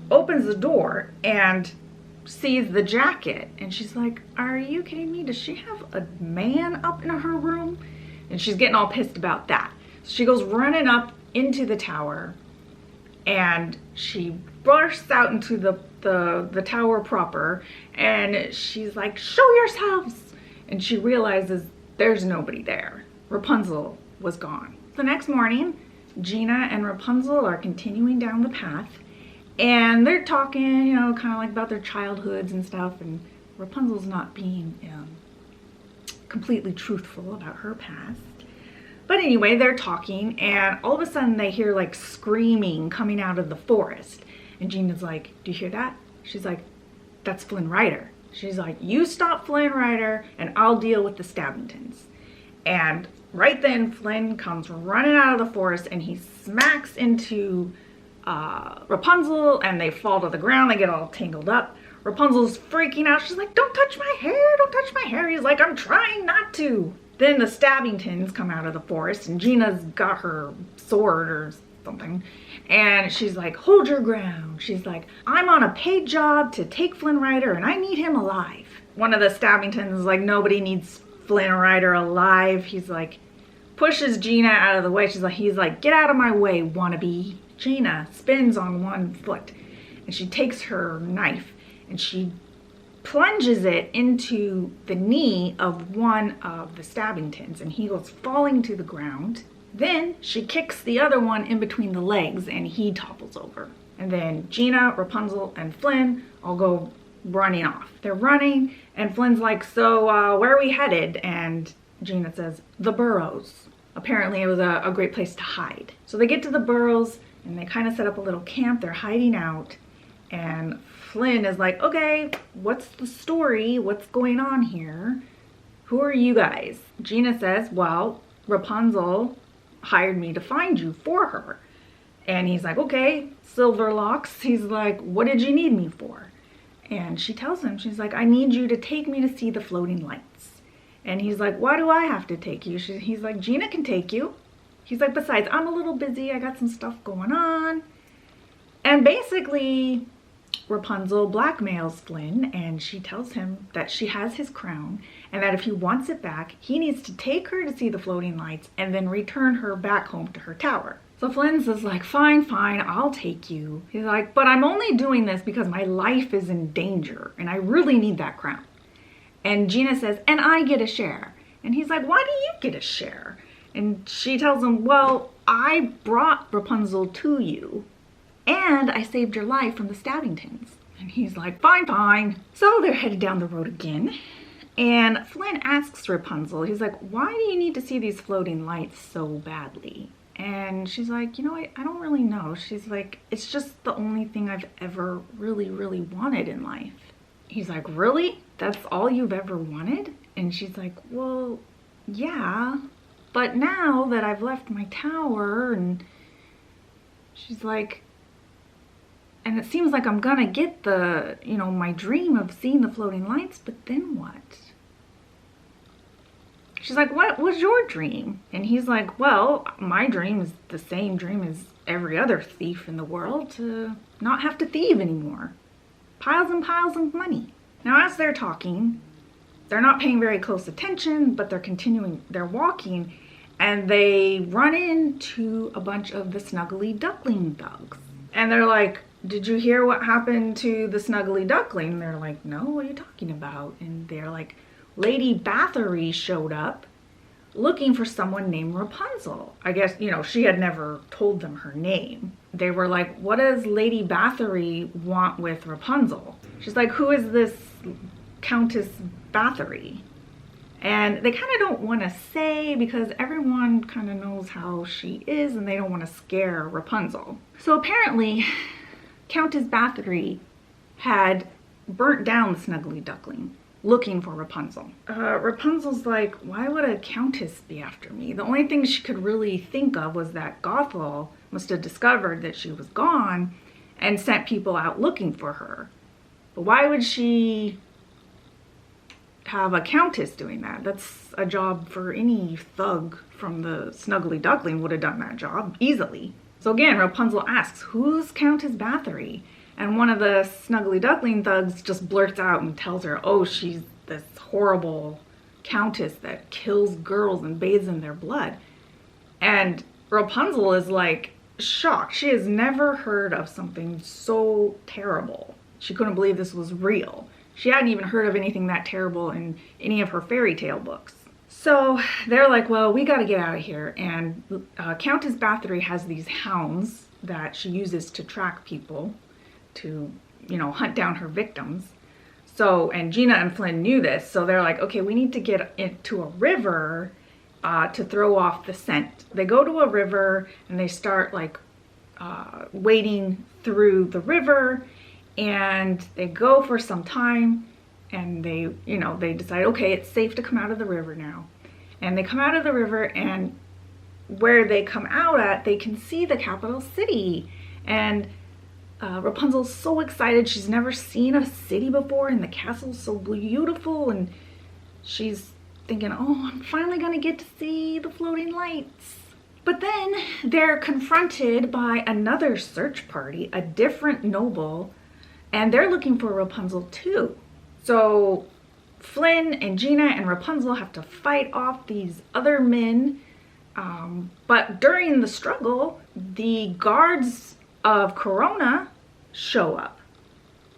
opens the door and sees the jacket. And she's like, are you kidding me? Does she have a man up in her room? And she's getting all pissed about that. So she goes running up into the tower, and she bursts out into the tower proper, and she's like, show yourselves. And she realizes there's nobody there. Rapunzel was gone. The next morning, Gina and Rapunzel are continuing down the path, and they're talking, kind of like about their childhoods and stuff, and Rapunzel's not being completely truthful about her past. But anyway, they're talking, and all of a sudden they hear like screaming coming out of the forest. And Gina's like, do you hear that? She's like, that's Flynn Rider. She's like, you stop Flynn Rider and I'll deal with the Stabbingtons. And right then Flynn comes running out of the forest, and he smacks into Rapunzel, and they fall to the ground. They get all tangled up. Rapunzel's freaking out. She's like, don't touch my hair, don't touch my hair. He's like, I'm trying not to. Then the Stabbingtons come out of the forest, and Gina's got her sword or something, and she's like, hold your ground. She's like, I'm on a paid job to take Flynn Rider, and I need him alive. One of the Stabbingtons is like, nobody needs Flynn Rider alive. He's like, pushes Gina out of the way. He's like, get out of my way, wannabe. Gina spins on one foot and she takes her knife and she plunges it into the knee of one of the Stabbingtons and he goes falling to the ground. Then she kicks the other one in between the legs and he topples over. And then Gina, Rapunzel, and Flynn all go running off. They're running and Flynn's like, so where are we headed? And Gina says, the burrows. Apparently it was a great place to hide. So they get to the burrows and they kind of set up a little camp. They're hiding out and Flynn is like, okay, what's the story? What's going on here? Who are you guys? Gina says, well, Rapunzel hired me to find you for her. And he's like, okay, Silverlocks. He's like, what did you need me for? And she tells him, she's like, I need you to take me to see the floating lights. And he's like, why do I have to take you? He's like, Gina can take you. He's like, besides, I'm a little busy. I got some stuff going on. And basically, Rapunzel blackmails Flynn and she tells him that she has his crown and that if he wants it back, he needs to take her to see the floating lights and then return her back home to her tower. So Flynn's is like, fine, I'll take you. He's like, but I'm only doing this because my life is in danger and I really need that crown. And Gina says, and I get a share. And he's like, why do you get a share? And she tells him, well, I brought Rapunzel to you and I saved your life from the Stabbingtons. And he's like, fine. So they're headed down the road again. And Flynn asks Rapunzel, he's like, why do you need to see these floating lights so badly? And she's like, you know, I don't really know. She's like, it's just the only thing I've ever really wanted in life. He's like, really? That's all you've ever wanted? And she's like, well, yeah. But now that I've left my tower and she's like, and it seems like I'm gonna get the, you know, my dream of seeing the floating lights, but then what? She's like, what was your dream? And he's like, well, my dream is the same dream as every other thief in the world, to not have to thieve anymore. Piles and piles of money. Now, as they're talking, they're not paying very close attention, but they're continuing, they're walking, and they run into a bunch of the Snuggly Duckling thugs. And they're like, did you hear what happened to the Snuggly Duckling? And they're like, no, what are you talking about? And they're like, Lady Bathory showed up looking for someone named Rapunzel. I guess, you know, she had never told them her name. They were like, what does Lady Bathory want with Rapunzel? She's like, who is this Countess Bathory? And they kind of don't want to say because everyone kind of knows how she is and they don't want to scare Rapunzel. So apparently, Countess Bathory had burnt down the Snuggly Duckling looking for Rapunzel. Rapunzel's like, why would a countess be after me? The only thing she could really think of was that Gothel must have discovered that she was gone and sent people out looking for her. But why would she have a countess doing that? That's a job for any thug from the Snuggly Duckling would have done that job easily. So again, Rapunzel asks, who's Countess Bathory? And one of the Snuggly Duckling thugs just blurts out and tells her, oh, she's this horrible countess that kills girls and bathes in their blood. And Rapunzel is like shocked. She has never heard of something so terrible. She couldn't believe this was real. She hadn't even heard of anything that terrible in any of her fairy tale books. So they're like, well, we got to get out of here. And Countess Bathory has these hounds that she uses to track people, to, you know, hunt down her victims. So, and Gina and Flynn knew this, so they're like, okay, we need to get into a river to throw off the scent. They go to a river and they start like wading through the river, and they go for some time and they, you know, they decide, okay, it's safe to come out of the river now. And they come out of the river, and where they come out at, they can see the capital city. And Rapunzel's so excited. She's never seen a city before, and the castle's so beautiful, and she's thinking, oh, I'm finally gonna get to see the floating lights. But then they're confronted by another search party, a different noble, and they're looking for Rapunzel too. So Flynn and Gina and Rapunzel have to fight off these other men. But during the struggle, the guards of Corona show up.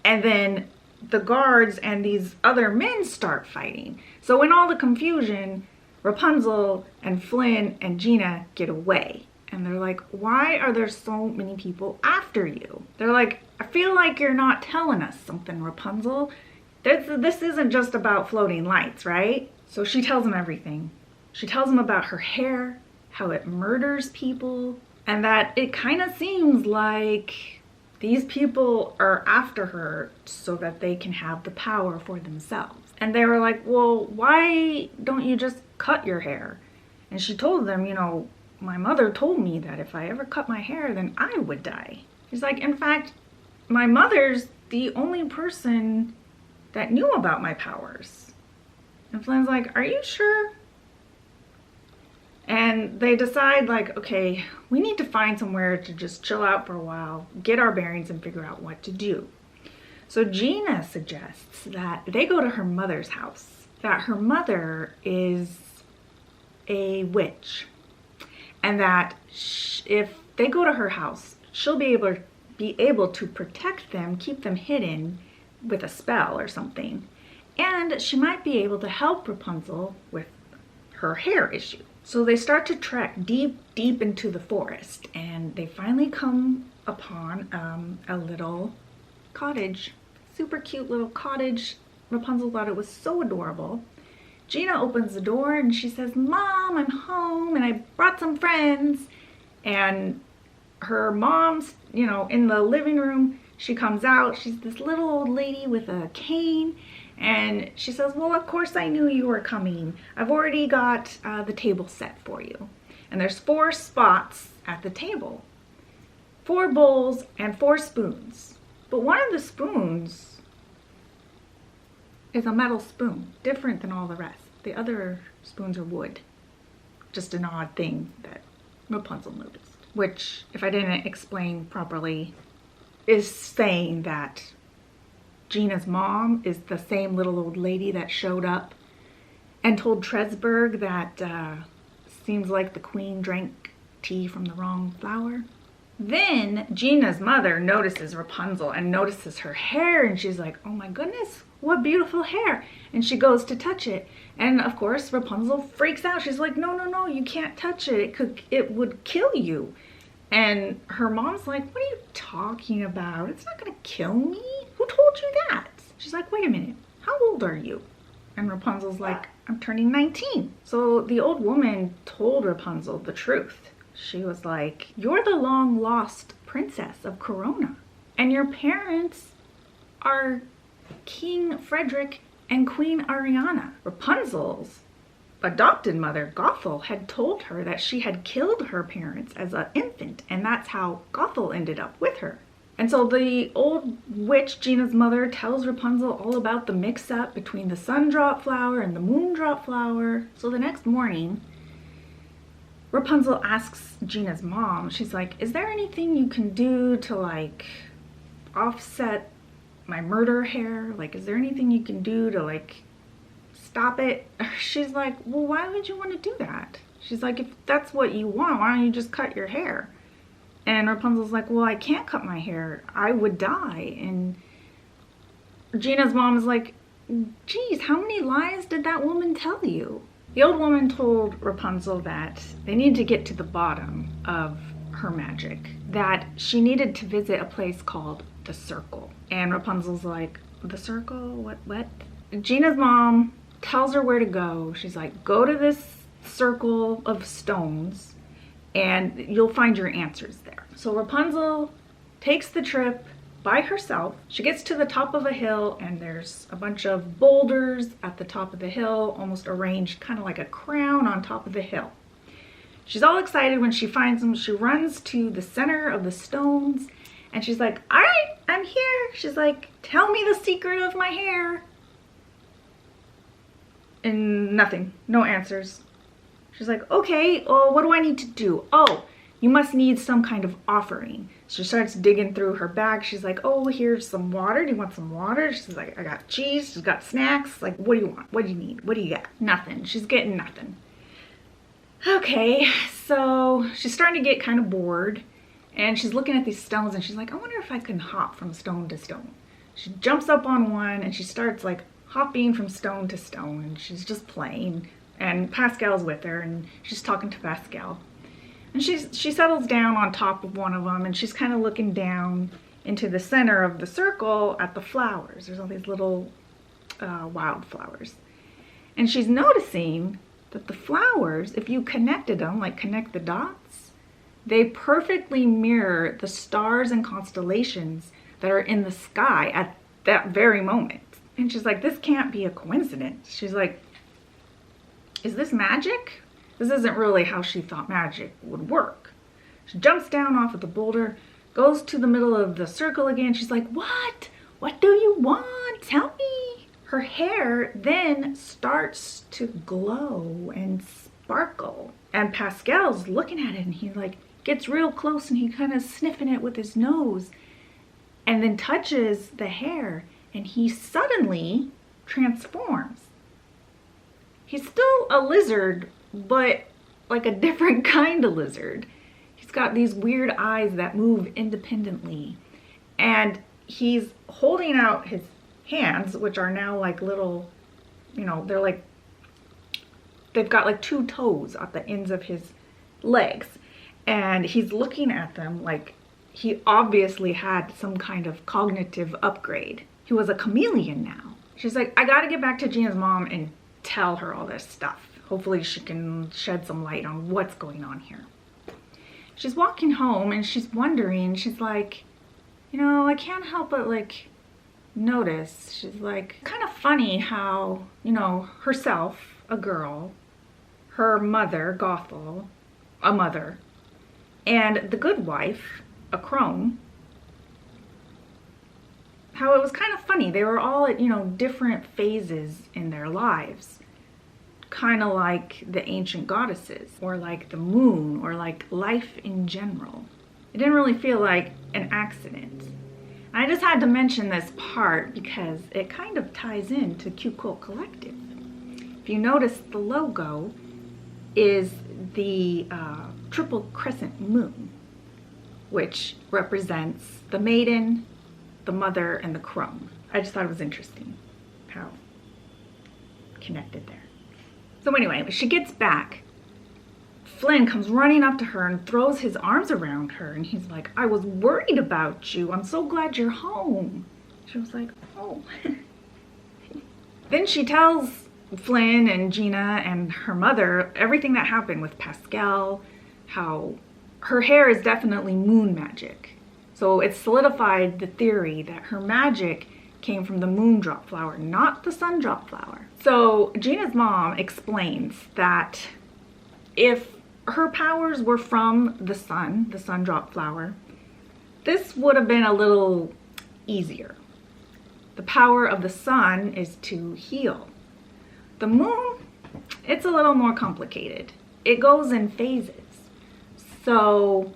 And then the guards and these other men start fighting. So in all the confusion, Rapunzel and Flynn and Gina get away. And they're like, why are there so many people after you? They're like, I feel like you're not telling us something, Rapunzel. This isn't just about floating lights, right? So she tells them everything. She tells them about her hair, how it murders people, and that it kind of seems like these people are after her so that they can have the power for themselves. And they were like, well, why don't you just cut your hair? And she told them, you know, my mother told me that if I ever cut my hair, then I would die. She's like, in fact, my mother's the only person that knew about my powers. And Flynn's like, are you sure? And they decide, like, okay, we need to find somewhere to just chill out for a while, get our bearings, and figure out what to do. So Gina suggests that they go to her mother's house, that her mother is a witch, and that if they go to her house, she'll be able to protect them, keep them hidden with a spell or something. And she might be able to help Rapunzel with her hair issue. So they start to trek deep into the forest, and they finally come upon a little cottage. Super cute little cottage. Rapunzel thought it was so adorable. Gina opens the door and she says, Mom, I'm home and I brought some friends. And her mom's, you know, in the living room, she comes out. She's this little old lady with a cane. And she says, well, of course I knew you were coming. I've already got the table set for you. And there's 4 spots at the table. 4 bowls and 4 spoons. But one of the spoons is a metal spoon, different than all the rest. The other spoons are wood. Just an odd thing that Rapunzel noticed. Which, if I didn't explain properly, is saying that Gina's mom is the same little old lady that showed up and told Tresberg that seems like the queen drank tea from the wrong flower. Then Gina's mother notices Rapunzel and notices her hair, and she's like, oh my goodness, what beautiful hair. And she goes to touch it. And of course, Rapunzel freaks out. She's like, no, you can't touch it. It would kill you. And her mom's like, what are you talking about? It's not gonna kill me. Who told you that? She's like, wait a minute, how old are you? And Rapunzel's like, I'm turning 19. So the old woman told Rapunzel the truth. She was like, you're the long lost princess of Corona. And your parents are King Frederick and Queen Ariana. Rapunzel's adopted mother, Gothel, had told her that she had killed her parents as an infant, and that's how Gothel ended up with her. And so the old witch, Gina's mother, tells Rapunzel all about the mix-up between the sundrop flower and the moondrop flower. So the next morning, Rapunzel asks Gina's mom, she's like, is there anything you can do to, like, offset my murder hair? Like, is there anything you can do to, like, stop it? She's like, well, why would you want to do that? She's like, if that's what you want, why don't you just cut your hair? And Rapunzel's like, well, I can't cut my hair. I would die. And Gina's mom is like, geez, how many lies did that woman tell you? The old woman told Rapunzel that they needed to get to the bottom of her magic, that she needed to visit a place called the Circle. And Rapunzel's like, the Circle? What? Gina's mom tells her where to go. She's like, go to this circle of stones and you'll find your answers there. So Rapunzel takes the trip by herself. She gets to the top of a hill and there's a bunch of boulders at the top of the hill, almost arranged kind of like a crown on top of the hill. She's all excited when she finds them. She runs to the center of the stones and she's like, all right, I'm here. She's like, tell me the secret of my hair. And nothing, no answers. She's like, okay, well, what do I need to do? Oh, You must need some kind of offering. She starts digging through her bag. She's like, oh, here's some water. Do you want some water? She's like, I got cheese. She's got snacks. Like, what do you want? What do you need? What do you got? Nothing. She's getting nothing. Okay, so she's starting to get kind of bored. And she's looking at these stones and she's like, I wonder if I can hop from stone to stone. She jumps up on one and she starts like hopping from stone to stone. And she's just playing. And Pascal's with her and she's talking to Pascal. And she settles down on top of one of them and she's kind of looking down into the center of the circle at the flowers. There's all these little wildflowers. And she's noticing that the flowers, if you connected them, like connect the dots, they perfectly mirror the stars and constellations that are in the sky at that very moment. And she's like, this can't be a coincidence. She's like, is this magic? This isn't really how she thought magic would work. She jumps down off of the boulder, goes to the middle of the circle again. She's like, what? What do you want? Tell me. Her hair then starts to glow and sparkle. And Pascal's looking at it and he like gets real close and he kind of sniffing it with his nose and then touches the hair and he suddenly transforms. He's still a lizard, but like a different kind of lizard. He's got these weird eyes that move independently. And he's holding out his hands, which are now like little, you know, they're like, they've got like 2 toes at the ends of his legs. And he's looking at them like he obviously had some kind of cognitive upgrade. He was a chameleon now. She's like, I gotta get back to Gina's mom and tell her all this stuff. Hopefully she can shed some light on what's going on here. She's walking home and she's wondering, she's like, you know, I can't help but like notice. She's like, kind of funny how, you know, herself, a girl, her mother, Gothel, a mother, and the good wife, a crone, how it was kind of funny. They were all at, you know, different phases in their lives. Kind of like the ancient goddesses, or like the moon, or like life in general. It didn't really feel like an accident. I just had to mention this part because it kind of ties into Cute Cult Collective. If you notice, the logo is the triple crescent moon, which represents the maiden, the mother, and the crone. I just thought it was interesting how connected there. So anyway, she gets back. Flynn comes running up to her and throws his arms around her. And he's like, I was worried about you. I'm so glad you're home. She was like, oh. Then she tells Flynn and Gina and her mother everything that happened with Pascal, how her hair is definitely moon magic. So it solidified the theory that her magic came from the moon drop flower, not the sun drop flower. So Gina's mom explains that if her powers were from the sun drop flower, this would have been a little easier. The power of the sun is to heal. The moon, it's a little more complicated. It goes in phases. So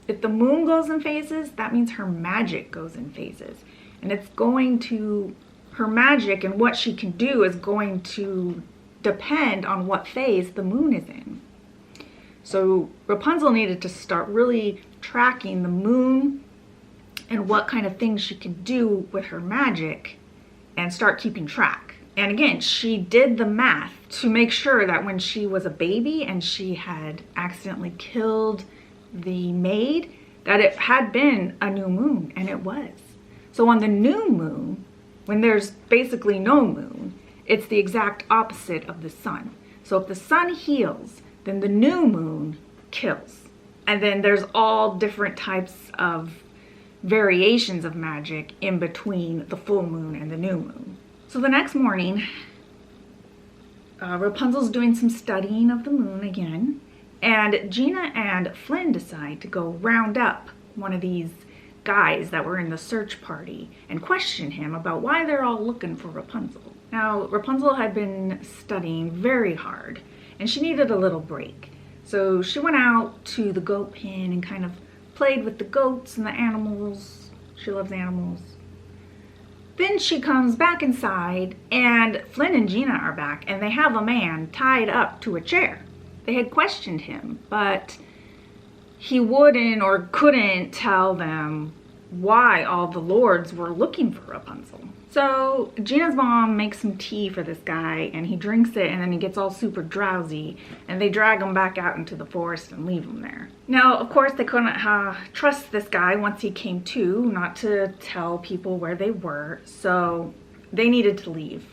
if the moon goes in phases, that means her magic goes in phases. And it's going to, her magic and what she can do is going to depend on what phase the moon is in. So Rapunzel needed to start really tracking the moon and what kind of things she can do with her magic and start keeping track. And again, she did the math to make sure that when she was a baby and she had accidentally killed the maid, that it had been a new moon, and it was. So on the new moon, when there's basically no moon, it's the exact opposite of the sun. So if the sun heals, then the new moon kills. And then there's all different types of variations of magic in between the full moon and the new moon. So the next morning, Rapunzel's doing some studying of the moon again, and Gina and Flynn decide to go round up one of these guys that were in the search party and question him about why they're all looking for Rapunzel. Now, Rapunzel had been studying very hard and she needed a little break. So she went out to the goat pen and kind of played with the goats and the animals. She loves animals. Then she comes back inside, and Flynn and Gina are back, and they have a man tied up to a chair. They had questioned him, but he wouldn't or couldn't tell them why all the lords were looking for Rapunzel. So Gina's mom makes some tea for this guy, and he drinks it, and then he gets all super drowsy, and they drag him back out into the forest and leave him there. Now, of course, they couldn't trust this guy once he came to, not to tell people where they were, so they needed to leave.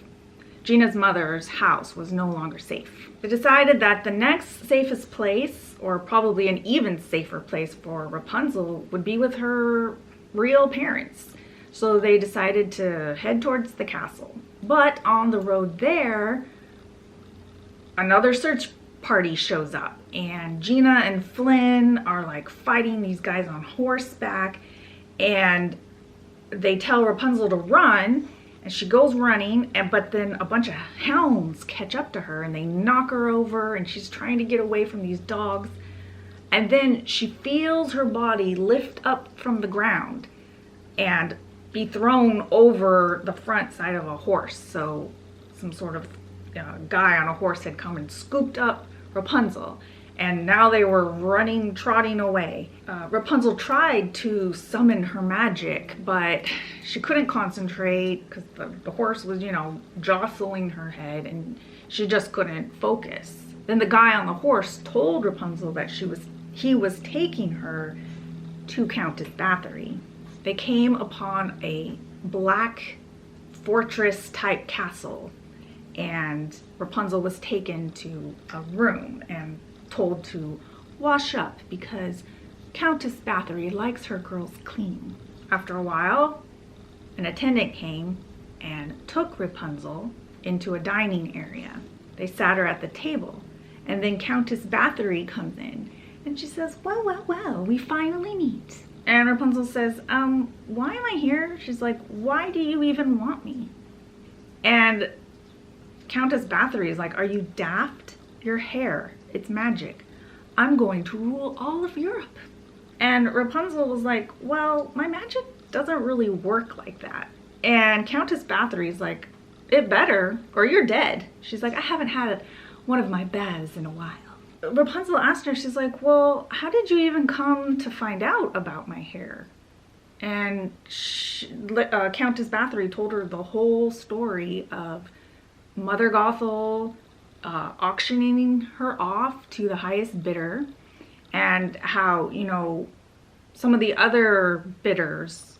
Gina's mother's house was no longer safe. They decided that the next safest place, or probably an even safer place for Rapunzel, would be with her real parents. So they decided to head towards the castle. But on the road there, another search party shows up, and Gina and Flynn are like fighting these guys on horseback, and they tell Rapunzel to run, and she goes running, but then a bunch of hounds catch up to her and they knock her over, and she's trying to get away from these dogs, and then she feels her body lift up from the ground and be thrown over the front side of a horse. So some sort of guy on a horse had come and scooped up Rapunzel, and now they were running, trotting away. Rapunzel tried to summon her magic, but she couldn't concentrate because the horse was, jostling her head, and she just couldn't focus. Then the guy on the horse told Rapunzel that he was taking her to Countess Bathory. They came upon a black fortress type castle, and Rapunzel was taken to a room and told to wash up because Countess Bathory likes her girls clean. After a while, an attendant came and took Rapunzel into a dining area. They sat her at the table, and then Countess Bathory comes in and she says, well, we finally meet. And Rapunzel says, why am I here? She's like, why do you even want me? And Countess Bathory is like, are you daft? Your hair, it's magic. I'm going to rule all of Europe. And Rapunzel was like, well, my magic doesn't really work like that. And Countess Bathory is like, it better, or you're dead. She's like, I haven't had one of my baths in a while. Rapunzel asked her, she's like, well, how did you even come to find out about my hair? And Countess Bathory told her the whole story of Mother Gothel auctioning her off to the highest bidder, and how, some of the other bidders,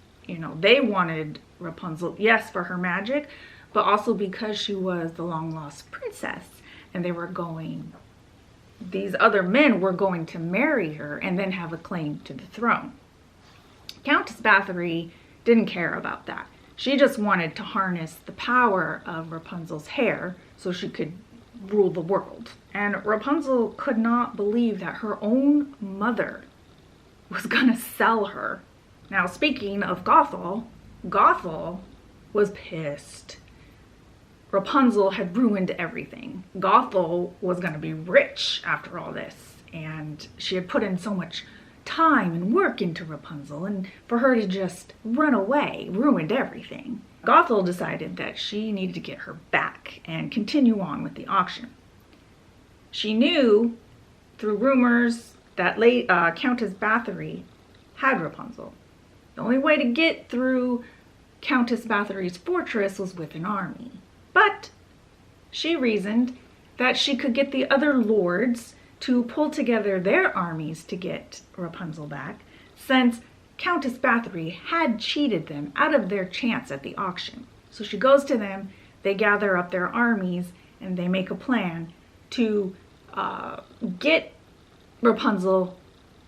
they wanted Rapunzel, yes, for her magic, but also because she was the long-lost princess, and these other men were going to marry her and then have a claim to the throne. Countess Bathory didn't care about that. She just wanted to harness the power of Rapunzel's hair so she could rule the world. And Rapunzel could not believe that her own mother was gonna sell her. Now, speaking of Gothel, Gothel was pissed. Rapunzel had ruined everything. Gothel was going to be rich after all this, and she had put in so much time and work into Rapunzel, and for her to just run away ruined everything. Gothel decided that she needed to get her back and continue on with the auction. She knew through rumors that Countess Bathory had Rapunzel. The only way to get through Countess Bathory's fortress was with an army. But she reasoned that she could get the other lords to pull together their armies to get Rapunzel back, since Countess Bathory had cheated them out of their chance at the auction. So she goes to them, they gather up their armies, and they make a plan to get Rapunzel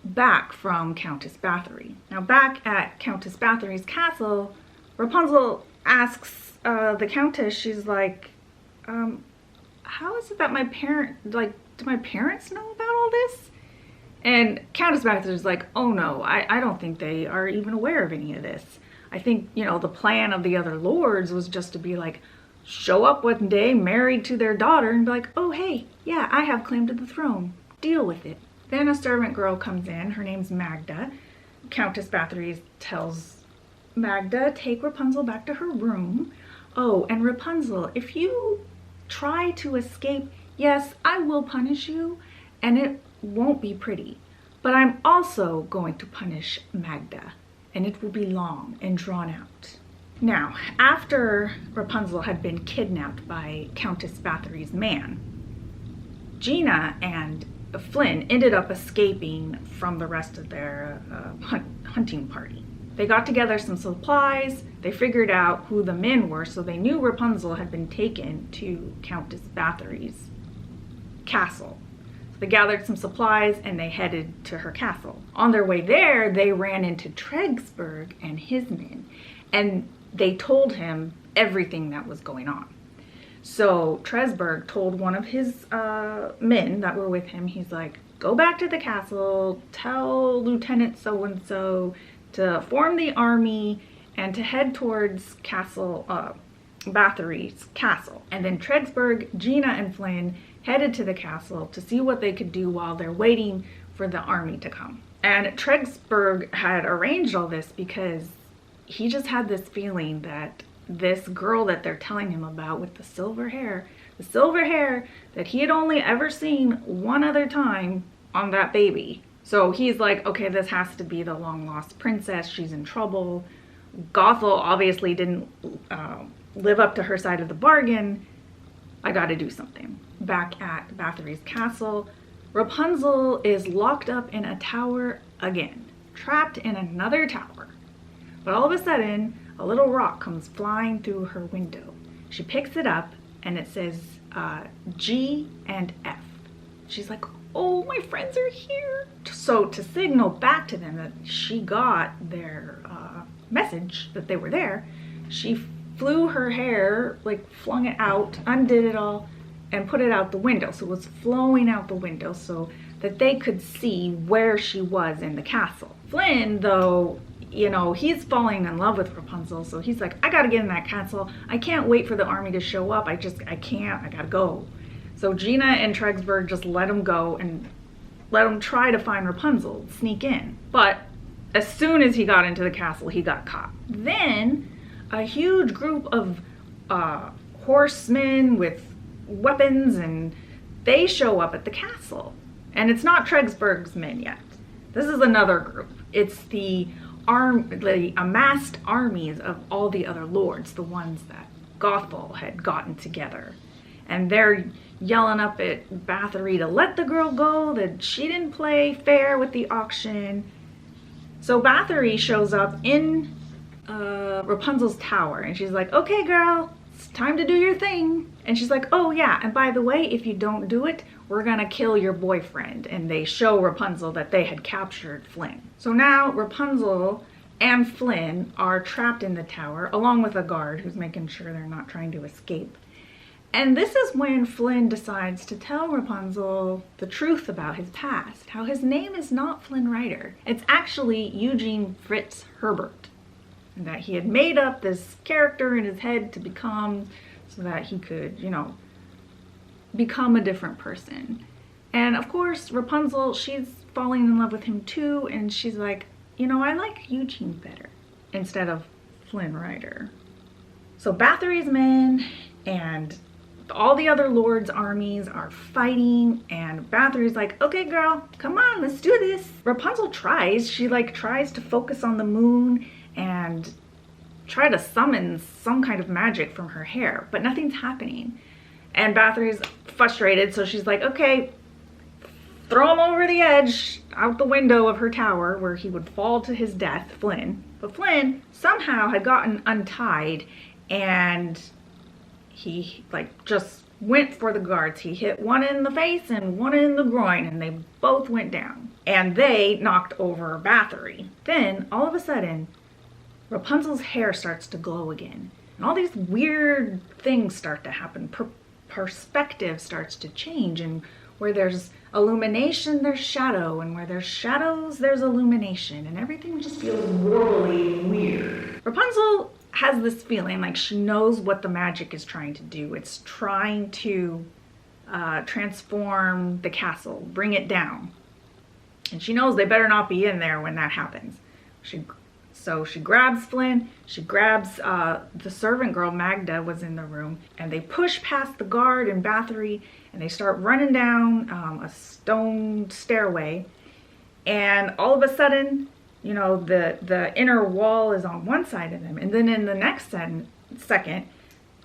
back from Countess Bathory. Now, back at Countess Bathory's castle, Rapunzel asks the Countess, she's like, how is it that do my parents know about all this? And Countess Bathory's like, oh no, I don't think they are even aware of any of this. I think, the plan of the other lords was just to be like, show up one day married to their daughter and be like, oh hey, yeah, I have claim to the throne. deal with it. Then a servant girl comes in. Her name's Magda. Countess Bathory tells Magda, take Rapunzel back to her room. Oh, and Rapunzel, if you try to escape, yes, I will punish you, and it won't be pretty. But I'm also going to punish Magda, and it will be long and drawn out. Now, after Rapunzel had been kidnapped by Countess Bathory's man, Gina and Flynn ended up escaping from the rest of their hunting party. They got together some supplies, they figured out who the men were, so they knew Rapunzel had been taken to Countess Bathory's castle. So they gathered some supplies and they headed to her castle. On their way there, they ran into Tregsburg and his men, and they told him everything that was going on. So Tregsburg told one of his men that were with him, he's like, go back to the castle, tell Lieutenant so-and-so to form the army and to head towards Bathory's castle. And then Tregsburg, Gina, and Flynn headed to the castle to see what they could do while they're waiting for the army to come. And Tregsburg had arranged all this because he just had this feeling that this girl that they're telling him about with the silver hair that he had only ever seen one other time on that baby. So he's like, okay, this has to be the long lost princess. She's in trouble. Gothel obviously didn't live up to her side of the bargain. I gotta do something. Back at Bathory's castle, Rapunzel is locked up in a tower again, trapped in another tower. But all of a sudden, a little rock comes flying through her window. She picks it up and it says G and F. She's like, oh, my friends are here. So to signal back to them that she got their message that they were there, she flew her hair, like flung it out, undid it all, and put it out the window. So it was flowing out the window so that they could see where she was in the castle. Flynn, though, you know, he's falling in love with Rapunzel, so he's like, I gotta get in that castle. I can't wait for the army to show up. I gotta go. So Gina and Tregsburg just let him go and let him try to find Rapunzel, sneak in. But as soon as he got into the castle, he got caught. Then a huge group of horsemen with weapons, and they show up at the castle. And it's not Tregsburg's men yet. This is another group. It's the amassed armies of all the other lords, the ones that Gothel had gotten together. And they're yelling up at Bathory to let the girl go, that she didn't play fair with the auction. So Bathory shows up in Rapunzel's tower, and she's like, okay girl, it's time to do your thing. And she's like, oh yeah, and by the way, if you don't do it, we're gonna kill your boyfriend. And they show Rapunzel that they had captured Flynn. So now Rapunzel and Flynn are trapped in the tower, along with a guard who's making sure they're not trying to escape. And this is when Flynn decides to tell Rapunzel the truth about his past, how his name is not Flynn Rider. It's actually Eugene Fritz Herbert, and that he had made up this character in his head to become, so that he could, you know, become a different person. And of course, Rapunzel, she's falling in love with him too, and she's like, you know, I like Eugene better instead of Flynn Rider. So Bathory's men and all the other lords' armies are fighting, and Bathory's like, okay girl, come on, let's do this. Rapunzel tries. She like tries to focus on the moon and try to summon some kind of magic from her hair, but nothing's happening. And Bathory's frustrated, so she's like, okay, throw him over the edge, out the window of her tower, where he would fall to his death, Flynn. But Flynn somehow had gotten untied, and he like just went for the guards. He hit one in the face and one in the groin, and they both went down. And they knocked over Bathory. Then, all of a sudden, Rapunzel's hair starts to glow again. And all these weird things start to happen. Perspective starts to change, and where there's illumination, there's shadow, and where there's shadows, there's illumination, and everything just feels really weird. Rapunzel has this feeling like she knows what the magic is trying to do. It's trying to transform the castle, bring it down. And she knows they better not be in there when that happens. So she grabs Flynn, she grabs the servant girl, Magda was in the room, and they push past the guard and Bathory, and they start running down a stone stairway. And all of a sudden, you know, the inner wall is on one side of them, and then in the next second,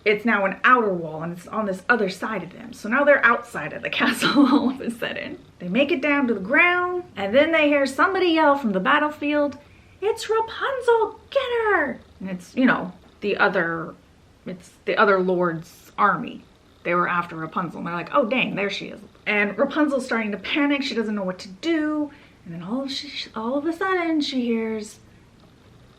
it's now an outer wall, and it's on this other side of them. So now they're outside of the castle all of a sudden. They make it down to the ground, and then they hear somebody yell from the battlefield, "It's Rapunzel, get her!" And it's, you know, it's the other lord's army. They were after Rapunzel, and they're like, oh dang, there she is. And Rapunzel's starting to panic, she doesn't know what to do. And then all of a sudden she hears,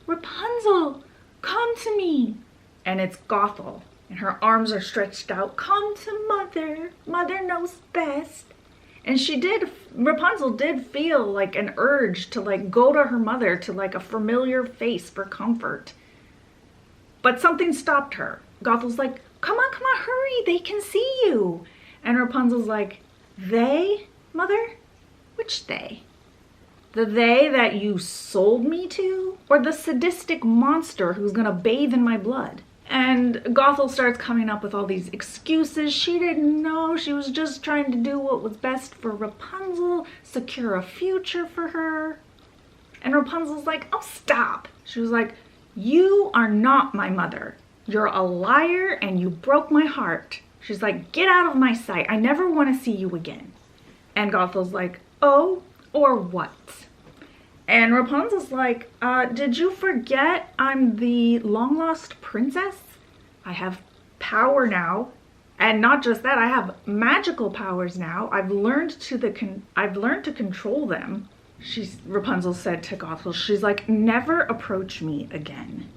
"Rapunzel, come to me." And it's Gothel, and her arms are stretched out. "Come to mother, mother knows best." And Rapunzel did feel like an urge to like go to her mother, to like a familiar face for comfort. But something stopped her. Gothel's like, come on, hurry, they can see you. And Rapunzel's like, they, mother? Which they? The they that you sold me to? Or the sadistic monster who's gonna bathe in my blood? And Gothel starts coming up with all these excuses. She didn't know. She was just trying to do what was best for Rapunzel, secure a future for her. And Rapunzel's like, oh, stop. She was like, you are not my mother. You're a liar and you broke my heart. She's like, get out of my sight. I never want to see you again. And Gothel's like, oh, or what? And Rapunzel's like, did you forget I'm the long-lost princess? I have power now. And not just that, I have magical powers now. I've learned to control them. Rapunzel said to Gothel, she's like, never approach me again.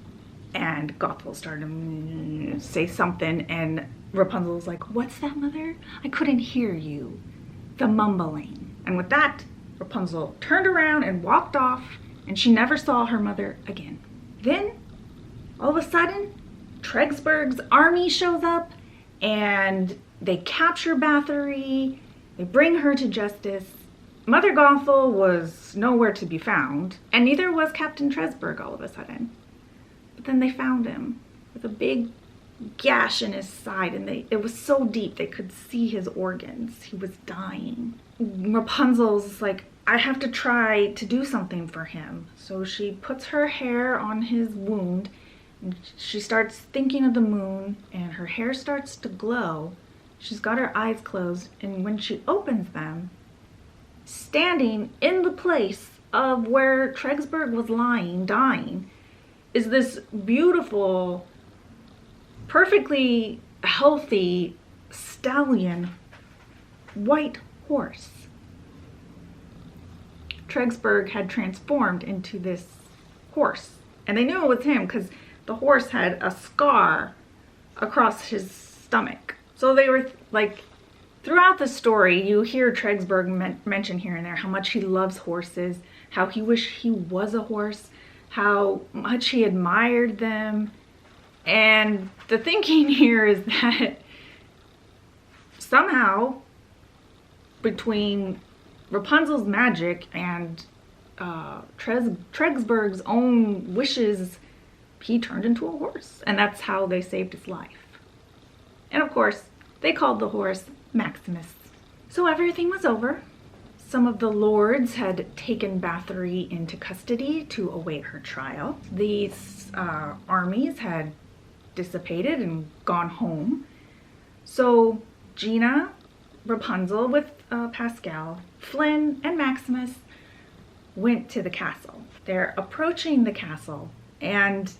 And Gothel started to say something, and Rapunzel's like, what's that, mother? I couldn't hear you. The mumbling. And with that, Rapunzel turned around and walked off, and she never saw her mother again. Then, all of a sudden, Tregsburg's army shows up, and they capture Bathory, they bring her to justice. Mother Gothel was nowhere to be found, and neither was Captain Tregsburg all of a sudden. But then they found him with a big gash in his side, and it was so deep they could see his organs. He was dying. Rapunzel's like, I have to try to do something for him. So she puts her hair on his wound, and she starts thinking of the moon, and her hair starts to glow. She's got her eyes closed, and when she opens them, standing in the place of where Tregsburg was lying, dying, is this beautiful, perfectly healthy stallion white horse. Tregsburg had transformed into this horse, and they knew it was him because the horse had a scar across his stomach. So they were like, throughout the story, you hear Tregsburg mention here and there how much he loves horses, how he wished he was a horse, how much he admired them. And the thinking here is that somehow between Rapunzel's magic and Tregsburg's own wishes, he turned into a horse, and that's how they saved his life. And of course, they called the horse Maximus. So everything was over. Some of the lords had taken Bathory into custody to await her trial. These armies had dissipated and gone home. So Gina, Rapunzel with Pascal, Flynn, and Maximus went to the castle. They're approaching the castle, and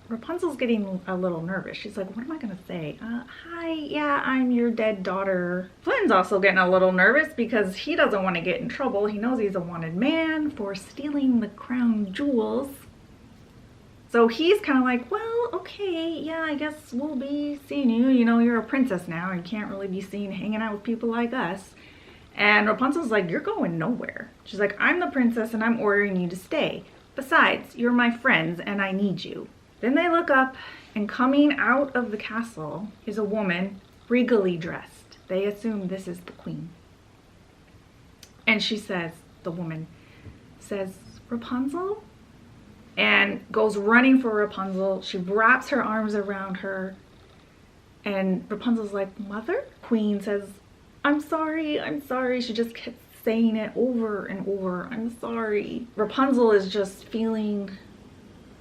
Rapunzel's getting a little nervous. She's like, what am I gonna say? Hi, yeah, I'm your dead daughter. Flynn's also getting a little nervous because he doesn't want to get in trouble. He knows he's a wanted man for stealing the crown jewels. So he's kind of like, well, okay, yeah, I guess we'll be seeing you. You know, you're a princess now. You can't really be seen hanging out with people like us. And Rapunzel's like, you're going nowhere. She's like, I'm the princess and I'm ordering you to stay. Besides, you're my friends and I need you. Then they look up, and coming out of the castle is a woman regally dressed. They assume this is the queen. And she says, the woman says, Rapunzel? And goes running for Rapunzel. She wraps her arms around her. And Rapunzel's like, Mother? Queen says, I'm sorry, I'm sorry. She just kept saying it over and over. I'm sorry. Rapunzel is just feeling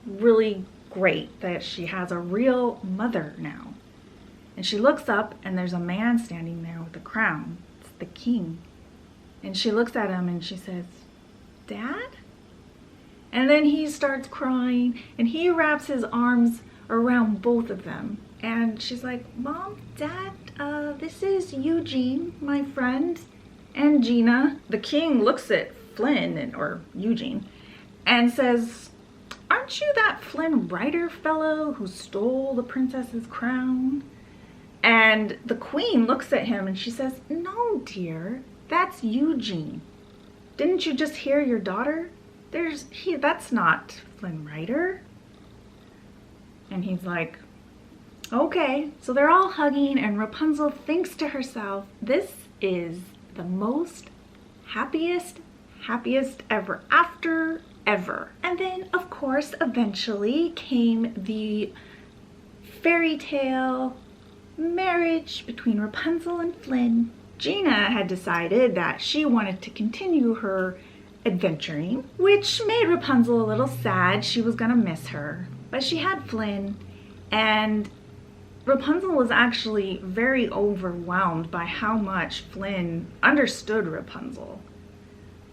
really great that she has a real mother now. And she looks up and there's a man standing there with a crown. It's the king. And she looks at him and she says, Dad? And then he starts crying and he wraps his arms around both of them. And she's like, Mom, Dad, this is Eugene, my friend, and Gina. The king looks at Flynn, or Eugene, and says, aren't you that Flynn Rider fellow who stole the princess's crown? And the queen looks at him and she says, no, dear, that's Eugene. Didn't you just hear your daughter? That's not Flynn Rider. And he's like, okay. So they're all hugging and Rapunzel thinks to herself, this is the most happiest ever after ever. And then of course eventually came the fairy tale marriage between Rapunzel and Flynn. Gina had decided that she wanted to continue her adventuring, which made Rapunzel a little sad. She was gonna miss her, but she had Flynn, and Rapunzel was actually very overwhelmed by how much Flynn understood Rapunzel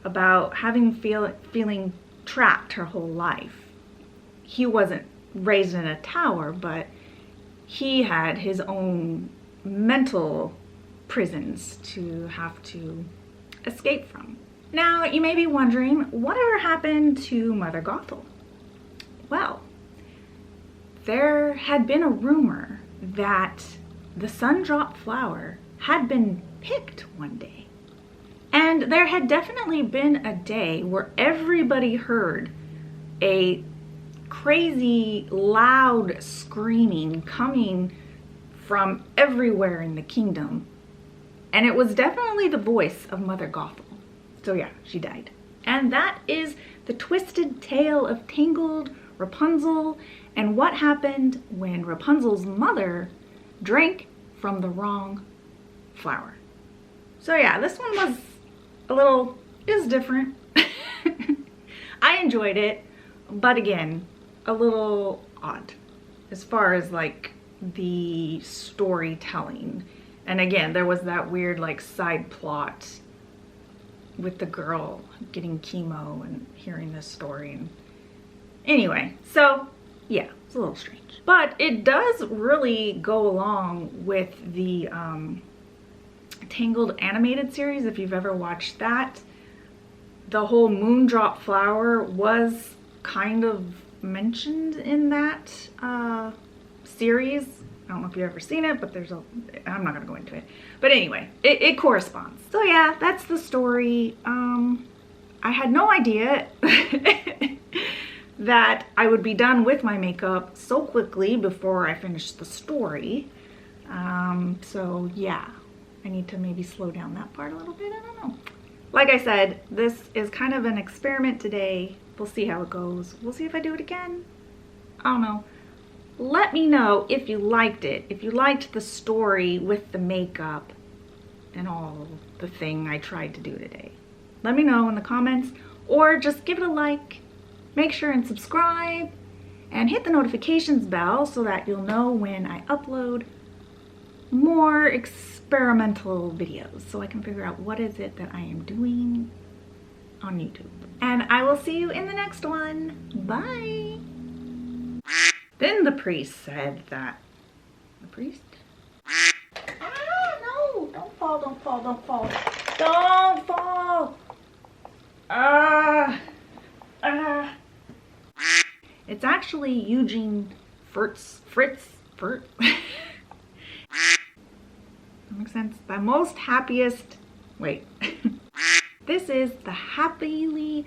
about feeling trapped her whole life. He wasn't raised in a tower, but he had his own mental prisons to have to escape from. Now, you may be wondering, whatever happened to Mother Gothel? Well, there had been a rumor that the Sundrop flower had been picked one day. And there had definitely been a day where everybody heard a crazy loud screaming coming from everywhere in the kingdom. And it was definitely the voice of Mother Gothel. So yeah, she died. And that is the Twisted Tale of Tangled, Rapunzel, and what happened when Rapunzel's mother drank from the wrong flower. So yeah, this one was it was different. I enjoyed it, but again, a little odd as far as like the storytelling. And again, there was that weird like side plot with the girl getting chemo and hearing this story. And anyway, so yeah, it's a little strange. But it does really go along with the Tangled animated series, if you've ever watched that. The whole Moondrop flower was kind of mentioned in that series. I don't know if you've ever seen it, but I'm not gonna go into it. But anyway, it corresponds. So yeah, that's the story. I had no idea that I would be done with my makeup so quickly before I finished the story. So yeah, I need to maybe slow down that part a little bit, I don't know. Like I said, this is kind of an experiment today. We'll see how it goes. We'll see if I do it again. I don't know. Let me know if you liked it, if you liked the story with the makeup and all the thing I tried to do today. Let me know in the comments, or just give it a like. Make sure and subscribe and hit the notifications bell so that you'll know when I upload more experimental videos, so I can figure out what is it that I am doing on YouTube. And I will see you in the next one. Bye. Then the priest said that, the priest? No, don't fall, don't fall, don't fall. Don't fall. It's actually Eugene Fritz. That makes sense. The most happiest, wait. This is the happily